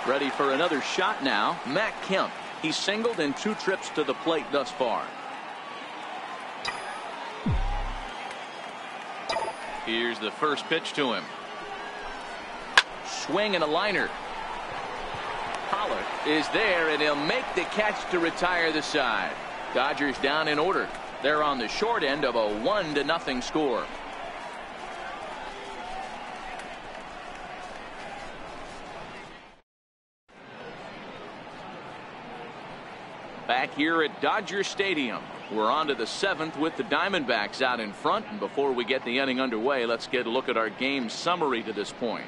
Ready for another shot now. Matt Kemp. He's singled in 2 trips to the plate thus far. Here's the first pitch to him. Swing and a liner. Pollard is there, and he'll make the catch to retire the side. Dodgers down in order. They're on the short end of a 1-0 score. Back here at Dodger Stadium, we're on to the 7th with the Diamondbacks out in front. And before we get the inning underway, let's get a look at our game summary to this point.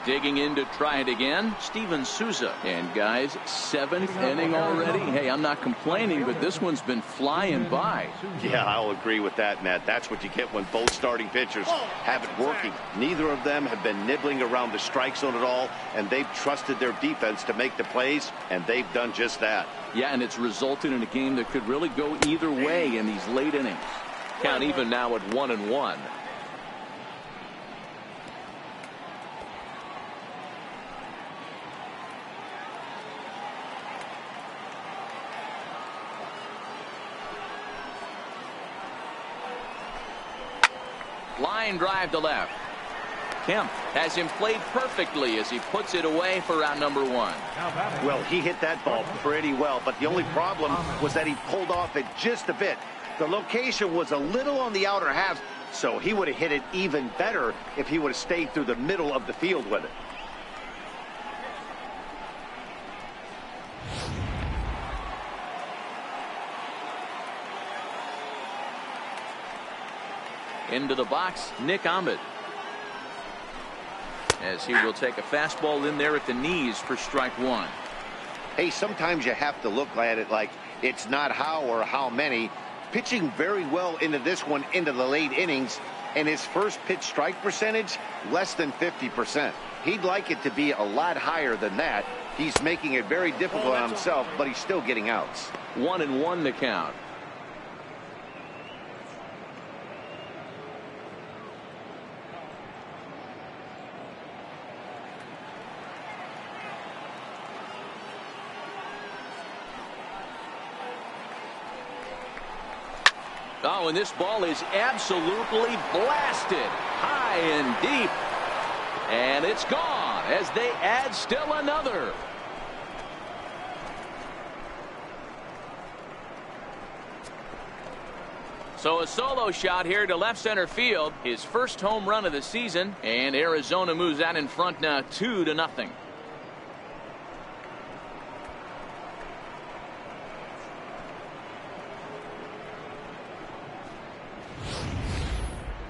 Digging in to try it again, Steven Souza. And guys, 7th inning already. Hey, I'm not complaining, but this one's been flying by. Yeah, I'll agree with that, Matt. That's what you get when both starting pitchers have it working. Neither of them have been nibbling around the strike zone at all, and they've trusted their defense to make the plays, and they've done just that. Yeah, and it's resulted in a game that could really go either way in these late innings. Count even now at 1-1. Line drive to left. Kemp has him played perfectly as he puts it away for out number 1. Well, he hit that ball pretty well, but the only problem was that he pulled off it just a bit. The location was a little on the outer half, so he would have hit it even better if he would have stayed through the middle of the field with it. Into the box, Nick Ahmed. As he will take a fastball in there at the knees for strike 1. Hey, sometimes you have to look at it like it's not how or how many. Pitching very well into this one into the late innings, and his first pitch strike percentage less than 50%. He'd like it to be a lot higher than that. He's making it very difficult on himself, but he's still getting outs. 1-1 the count. Oh, and this ball is absolutely blasted high and deep. And it's gone as they add still another. So a solo shot here to left center field. His first home run of the season. And Arizona moves out in front now 2-0.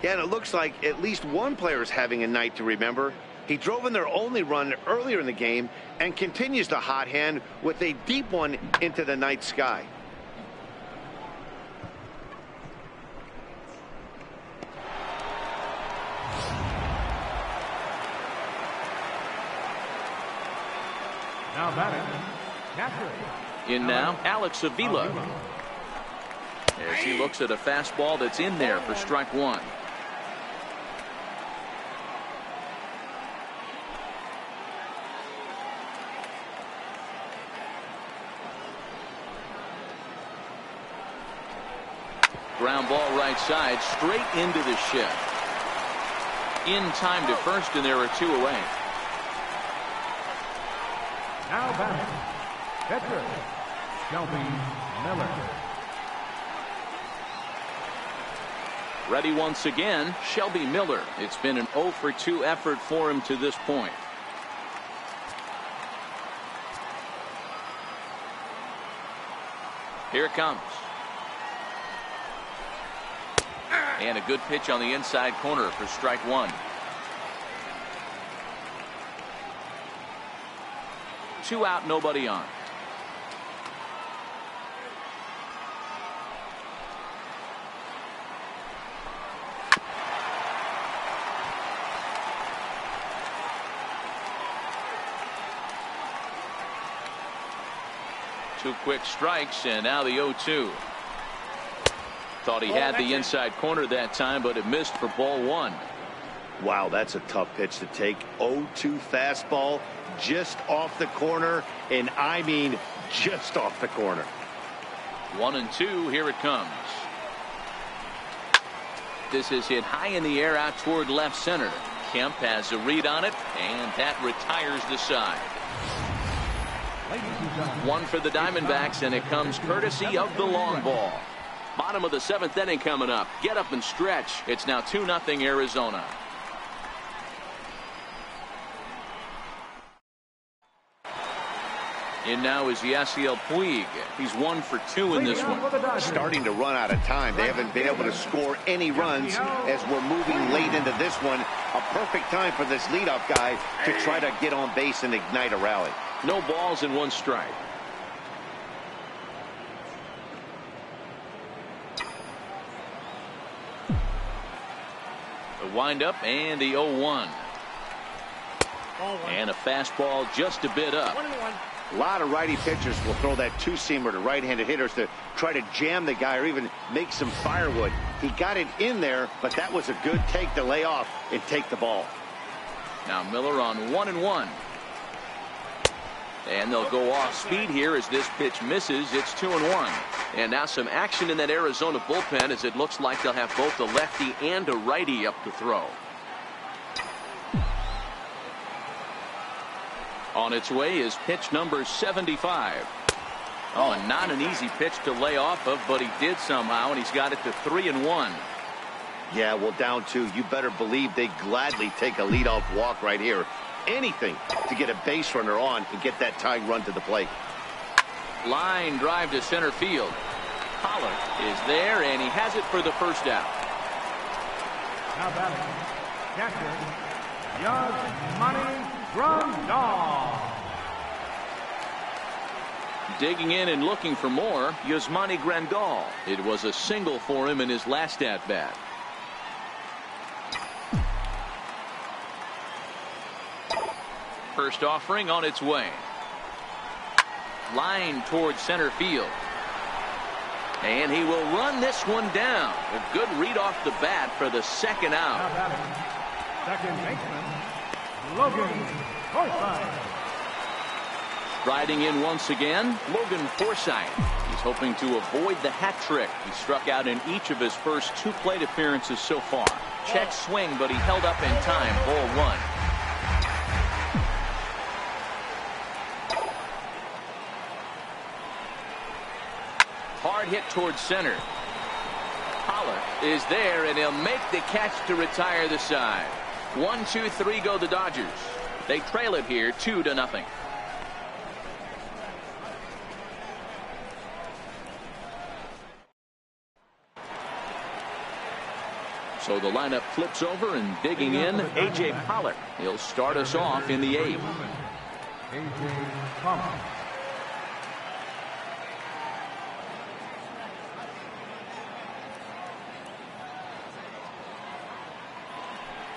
Yeah, and it looks like at least one player is having a night to remember. He drove in their only run earlier in the game and continues to hot hand with a deep one into the night sky. Now batting, catcher. In now, Alex Avila. As he looks at a fastball that's in there for strike 1. Ground ball right side, straight into the shed. In time to first, and there are 2 away. Now batting, catcher, Shelby Miller. Ready once again, Shelby Miller. It's been an 0 for 2 effort for him to this point. Here it comes. And a good pitch on the inside corner for strike 1. 2 out, nobody on. Two quick strikes, and now the 0-2. Thought he had the inside corner that time, but it missed for ball 1. Wow, that's a tough pitch to take. 0-2 fastball just off the corner, and I mean just off the corner. 1-2, here it comes. This is hit high in the air out toward left center. Kemp has a read on it, and that retires the side. One for the Diamondbacks, and it comes courtesy of the long ball. Bottom of the 7th inning coming up. Get up and stretch. It's now 2-0 Arizona. In now is Yasiel Puig. He's 1 for 2 in this one. Starting to run out of time. They haven't been able to score any runs as we're moving late into this one. A perfect time for this leadoff guy to try to get on base and ignite a rally. No balls and 1 strike. The windup and the 0-1. And a fastball just a bit up. A lot of righty pitchers will throw that two-seamer to right-handed hitters to try to jam the guy or even make some firewood. He got it in there, but that was a good take to lay off and take the ball. Now Miller on 1-1. And they'll go off speed here as this pitch misses. It's 2-1. And now some action in that Arizona bullpen as it looks like they'll have both a lefty and a righty up to throw. On its way is pitch number 75. Oh, and not an easy pitch to lay off of, but he did somehow, and he's got it to 3-1. Yeah, well, down 2. You better believe they gladly take a leadoff walk right here. Anything to get a base runner on and get that tying run to the plate. Line drive to center field. Pollard is there, and he has it for the first out. Now batting, catcher, Yasmani Grandal. Digging in and looking for more, Yasmani Grandal. It was a single for him in his last at-bat. First offering on its way. Line towards center field. And he will run this one down. A good read off the bat for the second out. Now batting, second baseman, Logan Forsythe. Striding in once again, Logan Forsythe. He's hoping to avoid the hat trick. He struck out in each of his first 2 plate appearances so far. Check swing, but he held up in time. Ball 1. Hard hit towards center. Pollard is there, and he'll make the catch to retire the side. 1, 2, 3 go the Dodgers. They trail it here 2-0. So the lineup flips over, and digging in, A.J. Pollard. He'll start us off in the 8th. A.J. Pollard.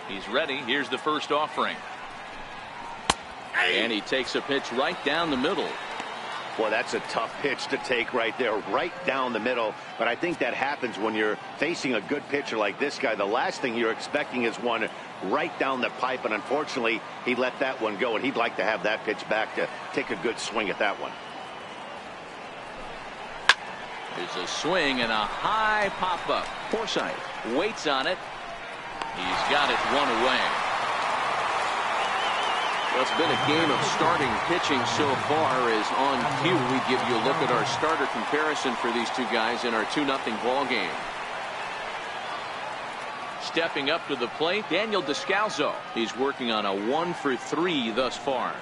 He's ready. Here's the first offering. And he takes a pitch right down the middle. Boy, that's a tough pitch to take right there, right down the middle. But I think that happens when you're facing a good pitcher like this guy. The last thing you're expecting is one right down the pipe, and unfortunately, he let that one go, and he'd like to have that pitch back to take a good swing at that one. There's a swing and a high pop-up. Forsythe waits on it. He's got it 1 away. Well, it's been a game of starting pitching so far. As on cue, we give you a look at our starter comparison for these 2 guys in our 2-0 ball game. Stepping up to the plate, Daniel Descalso. He's working on a 1 for 3 thus far.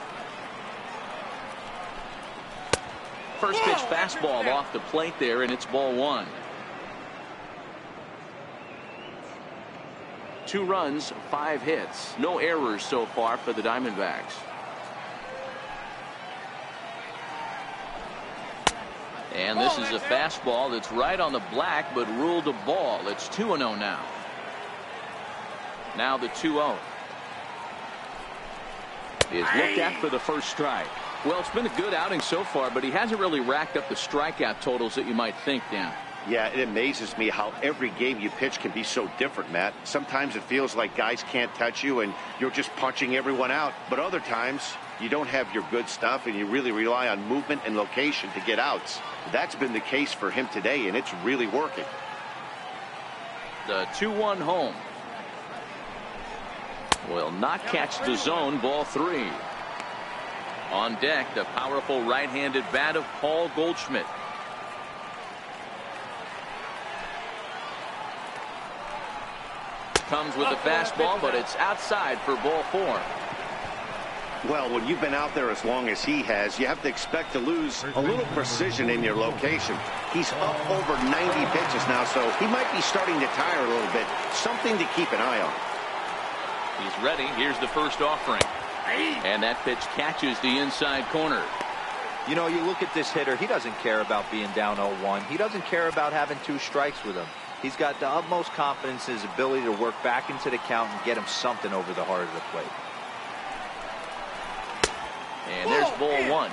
First pitch fastball off the plate there, and it's ball 1. 2 runs, 5 hits. No errors so far for the Diamondbacks. And this is a fastball that's right on the black, but ruled a ball. It's 2-0 now. Now the 2-0. Is looked at for the first strike. Well, it's been a good outing so far, but he hasn't really racked up the strikeout totals that you might think, Dan. Yeah, it amazes me how every game you pitch can be so different, Matt. Sometimes it feels like guys can't touch you and you're just punching everyone out. But other times, you don't have your good stuff and you really rely on movement and location to get outs. That's been the case for him today, and it's really working. The 2-1 home. Will not catch the zone. Ball 3. On deck, the powerful right-handed bat of Paul Goldschmidt. Comes with the fastball, but it's outside for ball 4. Well, when you've been out there as long as he has, you have to expect to lose a little precision in your location. He's up over 90 pitches now, so he might be starting to tire a little bit. Something to keep an eye on. He's ready. Here's the first offering. And that pitch catches the inside corner. You know, you look at this hitter, he doesn't care about being down 0-1. He doesn't care about having 2 strikes with him. He's got the utmost confidence in his ability to work back into the count and get him something over the heart of the plate. And there's ball 1.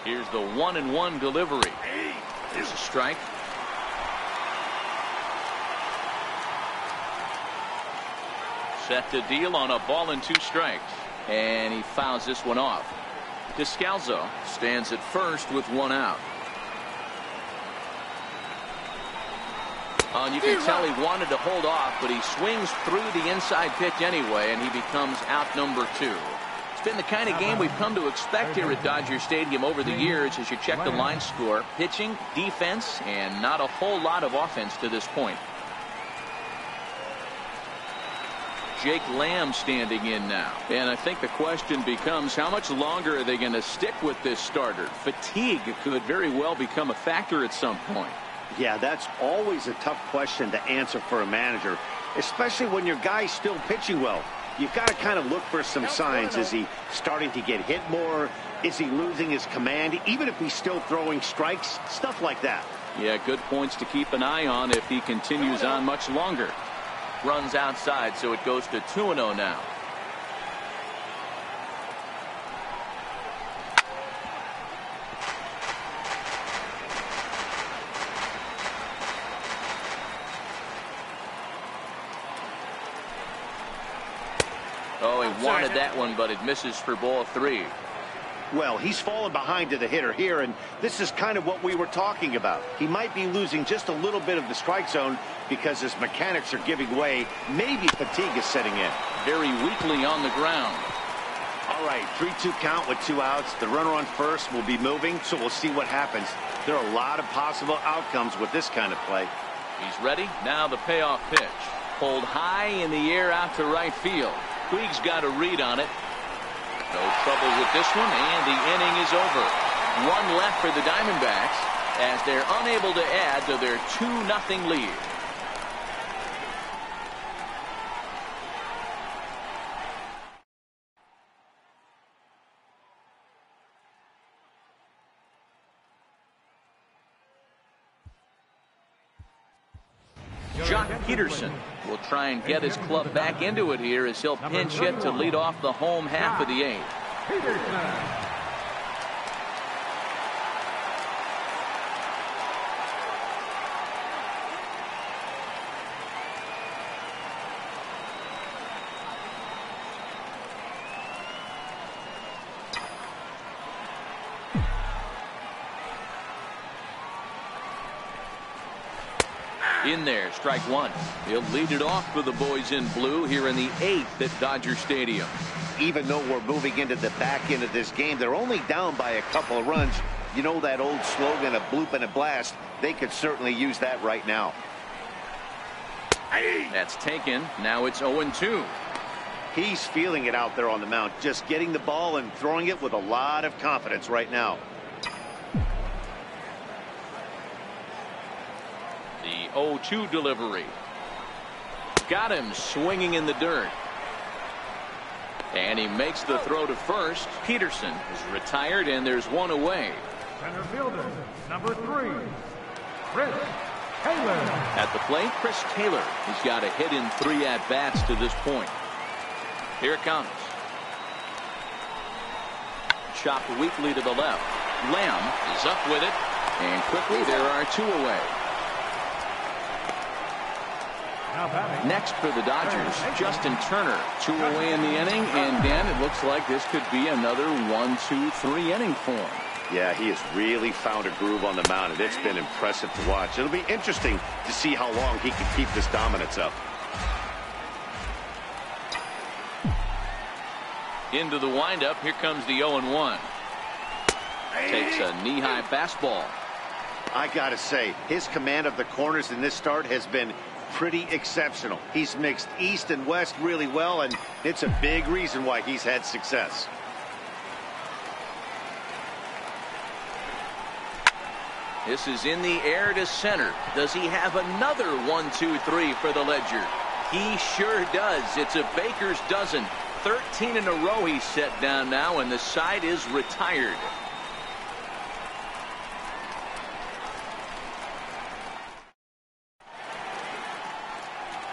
Here's the 1-1 delivery. Here's a strike. Set to deal on a ball and 2 strikes. And he fouls this one off. Descalzo stands at first with 1 out. And you can tell he wanted to hold off, but he swings through the inside pitch anyway, and he becomes out number 2. It's been the kind of game we've come to expect here at Dodger Stadium over the years as you check the line score. Pitching, defense, and not a whole lot of offense to this point. Jake Lamb standing in now. And I think the question becomes, how much longer are they going to stick with this starter? Fatigue could very well become a factor at some point. Yeah, that's always a tough question to answer for a manager, especially when your guy's still pitching well. You've got to kind of look for some signs. Is he starting to get hit more? Is he losing his command, even if he's still throwing strikes? Stuff like that. Yeah, good points to keep an eye on if he continues on much longer. Runs outside, so it goes to 2-0 now. Oh, he wanted that one, but it misses for ball 3. Well, he's fallen behind to the hitter here, and this is kind of what we were talking about. He might be losing just a little bit of the strike zone because his mechanics are giving way. Maybe fatigue is setting in. Very weakly on the ground. All right, 3-2 count with 2 outs. The runner on first will be moving, so we'll see what happens. There are a lot of possible outcomes with this kind of play. He's ready. Now the payoff pitch. Pulled high in the air out to right field. Puig's got a read on it. No trouble with this one, and the inning is over. 1 left for the Diamondbacks as they're unable to add to their 2-0 lead. Jock Peterson will try and get his club back into it here as he'll pinch hit to lead off the home half of the 8th. In there, strike 1. He'll lead it off for the boys in blue here in the 8th at Dodger Stadium. Even though we're moving into the back end of this game, they're only down by a couple of runs. You know that old slogan, a bloop and a blast? They could certainly use that right now. That's taken. Now it's 0-2. He's feeling it out there on the mound, just getting the ball and throwing it with a lot of confidence right now. The 0-2 delivery. Got him swinging in the dirt. And he makes the throw to first. Peterson is retired, and there's 1 away. Center fielder, number 3, Chris At the plate, Chris Taylor. He's got a hit in 3 at-bats to this point. Here it comes. Chopped weakly to the left. Lamb is up with it. And quickly there are 2 away. Next for the Dodgers, Justin Turner. 2 away in the inning. And Dan, it looks like this could be another 1-2-3 inning for him. Yeah, he has really found a groove on the mound, and it's been impressive to watch. It'll be interesting to see how long he can keep this dominance up. Into the windup. Here comes the 0-1. Takes a knee-high fastball. I gotta say, his command of the corners in this start has been pretty exceptional. He's mixed east and west really well, and it's a big reason why he's had success. This is in the air to center. Does he have another 1-2-3 for the Ledger? He sure does. It's a baker's dozen. 13 in a row he's set down now, and the side is retired.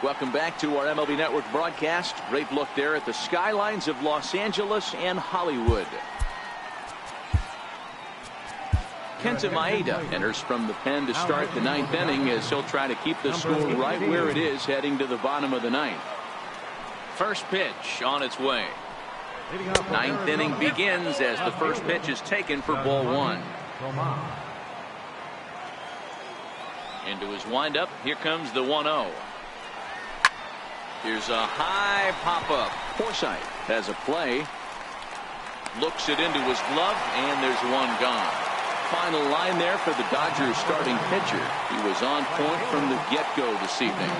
Welcome back to our MLB Network broadcast. Great look there at the skylines of Los Angeles and Hollywood. Kenta Maeda enters from the pen to start the 9th inning as he'll try to keep the score right where it is heading to the bottom of the 9th. First pitch on its way. 9th inning begins as the first pitch is taken for ball 1. Into his windup. Here comes the 1-0. Here's a high pop-up. Forsythe has a play. Looks it into his glove, and there's one gone. Final line there for the Dodgers starting pitcher. He was on point from the get-go this evening.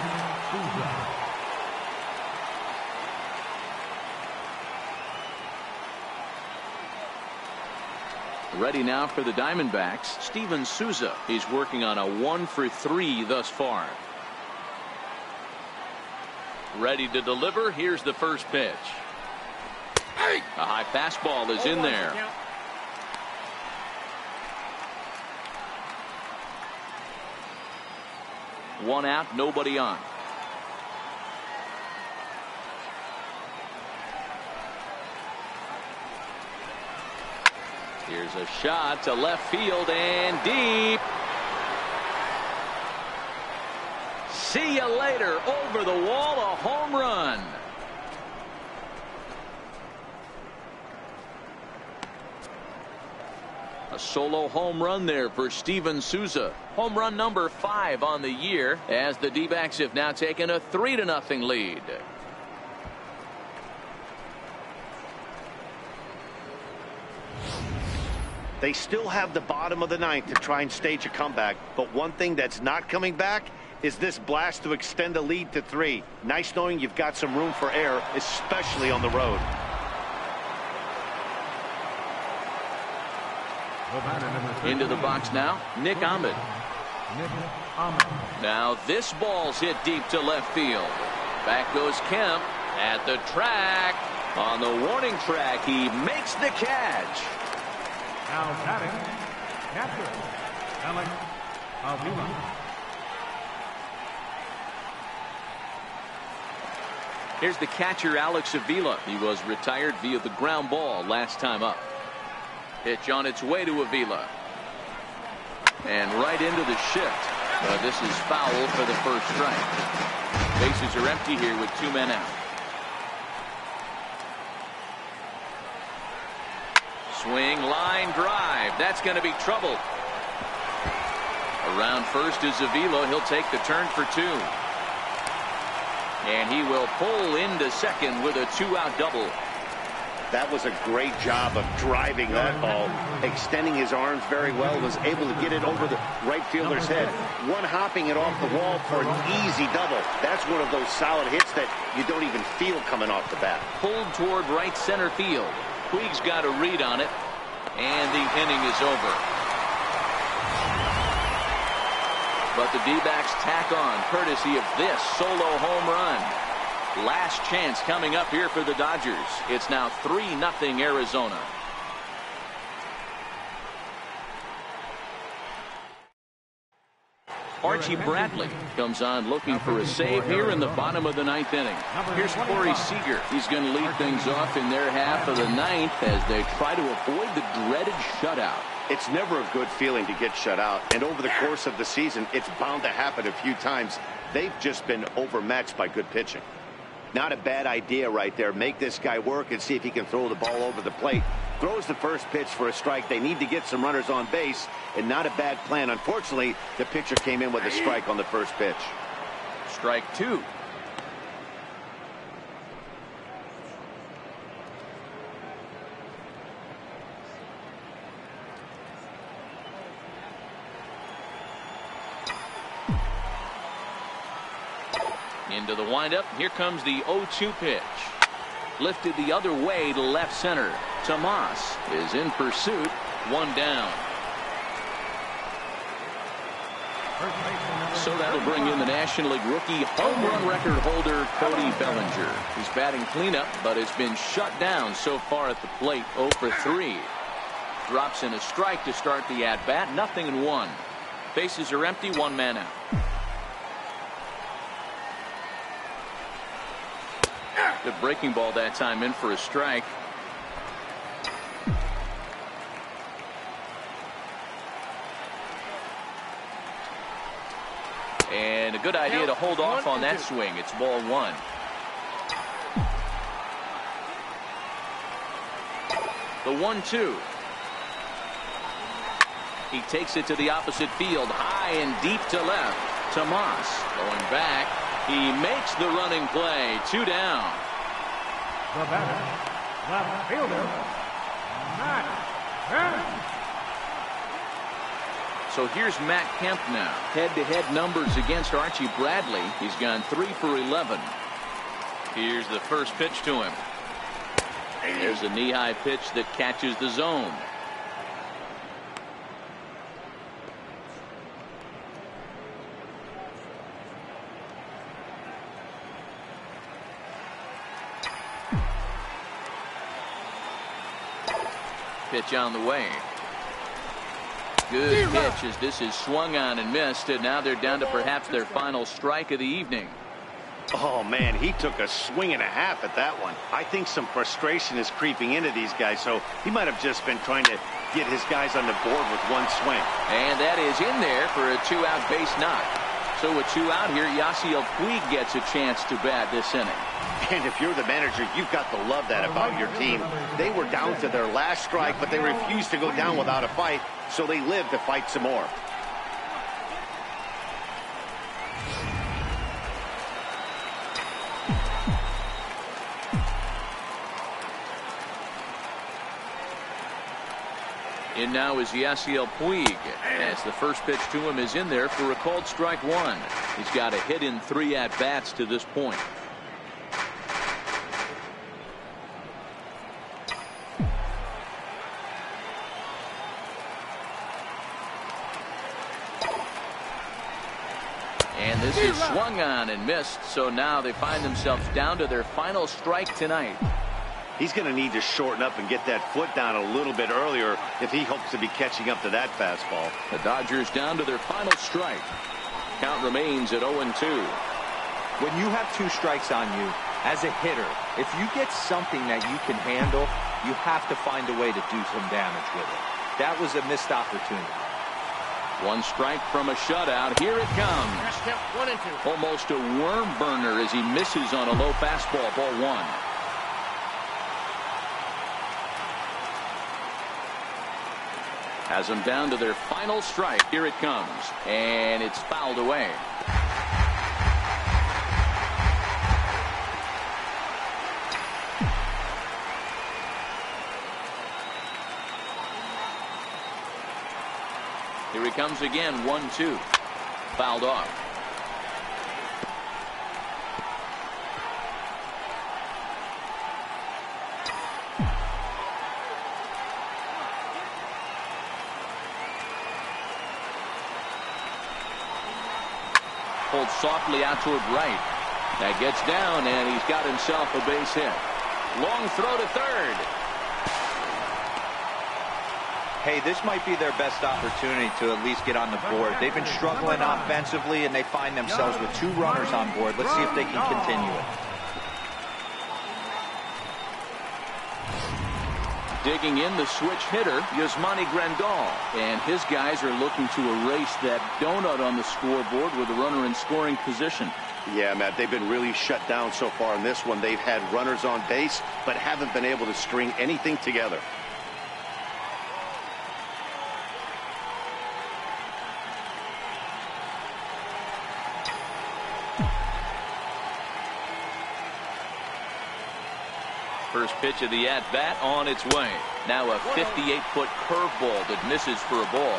Ready now for the Diamondbacks. Steven Souza. He's working on a 1-for-3 thus far. Ready to deliver. Here's the first pitch. A high fastball is in there. One out, nobody on. Here's a shot to left field and deep. See you later. Over the wall, a home run. A solo home run there for Steven Souza. Home run number 5 on the year as the D-backs have now taken a 3-0 lead. They still have the bottom of the 9th to try and stage a comeback, but one thing that's not coming back is this blast to extend the lead to 3. Nice knowing you've got some room for error, especially on the road. Into the box now, Nick Ahmed. Now this ball's hit deep to left field. Back goes Kemp at the track. On the warning track, he makes the catch. Now batting, catcher, Alex Avila. Here's the catcher, Alex Avila. He was retired via the ground ball last time up. Pitch on its way to Avila. And right into the shift. This is foul for the first strike. Bases are empty here with 2 men out. Swing, line, drive. That's going to be trouble. Around first is Avila. He'll take the turn for 2. And he will pull into second with a 2-out double. That was a great job of driving that ball, extending his arms very well, was able to get it over the right fielder's head. One hopping it off the wall for an easy double. That's one of those solid hits that you don't even feel coming off the bat. Pulled toward right center field. Puig's got a read on it, and the inning is over. But the D-backs tack on courtesy of this solo home run. Last chance coming up here for the Dodgers. It's now 3-0 Arizona. Archie Bradley comes on looking for a save here in the bottom of the ninth inning. Here's Corey Seager. He's going to lead things off in their half of the ninth as they try to avoid the dreaded shutout. It's never a good feeling to get shut out, and over the course of the season, it's bound to happen a few times. They've just been overmatched by good pitching. Not a bad idea right there. Make this guy work and see if he can throw the ball over the plate. Throws the first pitch for a strike. They need to get some runners on base, and not a bad plan. Unfortunately, the pitcher came in with a strike on the first pitch. Strike two. Into the windup. Here comes the 0-2 pitch. Lifted the other way to left center. Tomas is in pursuit. One down. So that'll bring in the National League rookie home run record holder Cody Bellinger. He's batting cleanup, but has been shut down so far at the plate. 0 for 3. Drops in a strike to start the at-bat. 0-1. Bases are empty. One man out. Good breaking ball that time, in for a strike. And a good idea to hold off on that swing. It's ball one. The 1-2. He takes it to the opposite field, high and deep to left. Tomas going back. He makes the running play. 2 down. The batter, left fielder, Matt Kemp. So here's Matt Kemp now. Head-to-head numbers against Archie Bradley. He's gone 3 for 11. Here's the first pitch to him. There's a knee-high pitch that catches the zone. Pitch on the way. Good pitch as this is swung on and missed, and now they're down to perhaps their final strike of the evening. Oh man, he took a swing and a half at that one. I think some frustration is creeping into these guys, so he might have just been trying to get his guys on the board with one swing. And that is in there for a 2-out base knock. So with 2 out here, Yasiel Puig gets a chance to bat this inning. And if you're the manager, you've got to love that about your team. They were down to their last strike, but they refused to go down without a fight, so they lived to fight some more. In now is Yasiel Puig, as the first pitch to him is in there for a called strike 1. He's got a hit in 3 at-bats to this point. And this is swung on and missed, so now they find themselves down to their final strike tonight. He's going to need to shorten up and get that foot down a little bit earlier if he hopes to be catching up to that fastball. The Dodgers down to their final strike. Count remains at 0-2. When you have 2 strikes on you, as a hitter, if you get something that you can handle, you have to find a way to do some damage with it. That was a missed opportunity. 1 strike from a shutout. Here it comes. 1-2. Almost a worm burner as he misses on a low fastball. Ball 1. Has them down to their final strike. Here it comes. And it's fouled away. Here he comes again. 1-2. Fouled off. Pulled softly out toward right. That gets down, and he's got himself a base hit. Long throw to third. Hey, this might be their best opportunity to at least get on the board. They've been struggling offensively, and they find themselves with 2 runners on board. Let's see if they can continue it. Digging in, the switch hitter, Yasmani Grandal. And his guys are looking to erase that donut on the scoreboard with a runner in scoring position. Yeah, Matt, they've been really shut down so far in this one. They've had runners on base, but haven't been able to string anything together. First pitch of the at-bat on its way. Now a 58-foot curveball that misses for a ball.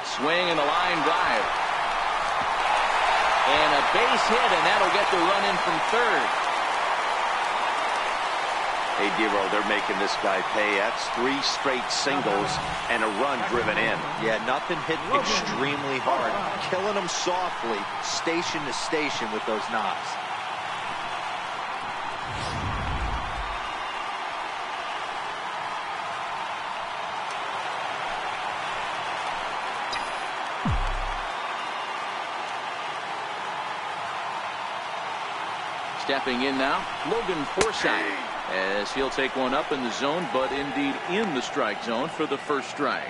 Swing and a line drive. And a base hit, and that'll get the run in from third. Hey, Dero, they're making this guy pay. That's 3 straight singles and a run driven in. Yeah, nothing hit extremely hard. Killing them softly, station to station with those knocks. Stepping in now, Logan Forsythe, as he'll take one up in the zone, but indeed in the strike zone for the first strike.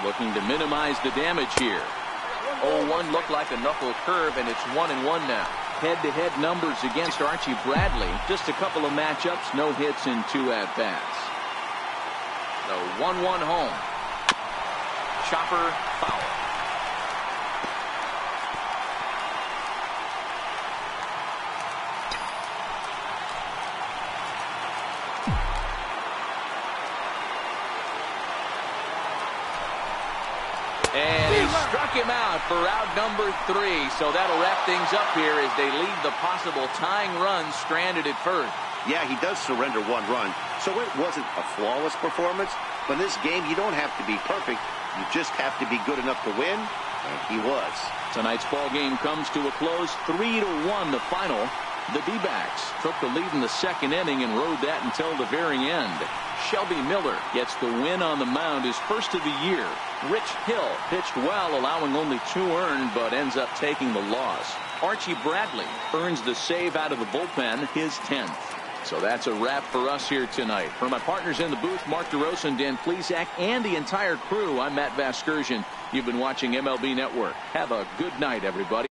Looking to minimize the damage here. 0-1 looked like a knuckle curve, and it's 1-1 now. Head-to-head numbers against Archie Bradley. Just a couple of matchups, no hits in 2 at-bats. The 1-1 home. Chopper foul. And he struck him out for out number 3. So that'll wrap things up here as they leave the possible tying run stranded at first. Yeah, he does surrender 1 run, so it wasn't a flawless performance. But in this game, you don't have to be perfect. You just have to be good enough to win, and he was. Tonight's ball game comes to a close, 3-1 the final. The D-backs took the lead in the 2nd inning and rode that until the very end. Shelby Miller gets the win on the mound, his first of the year. Rich Hill pitched well, allowing only 2 earned, but ends up taking the loss. Archie Bradley earns the save out of the bullpen, his 10th. So that's a wrap for us here tonight. For my partners in the booth, Mark DeRosa and Dan Plesac, and the entire crew, I'm Matt Vasgersian. You've been watching MLB Network. Have a good night, everybody.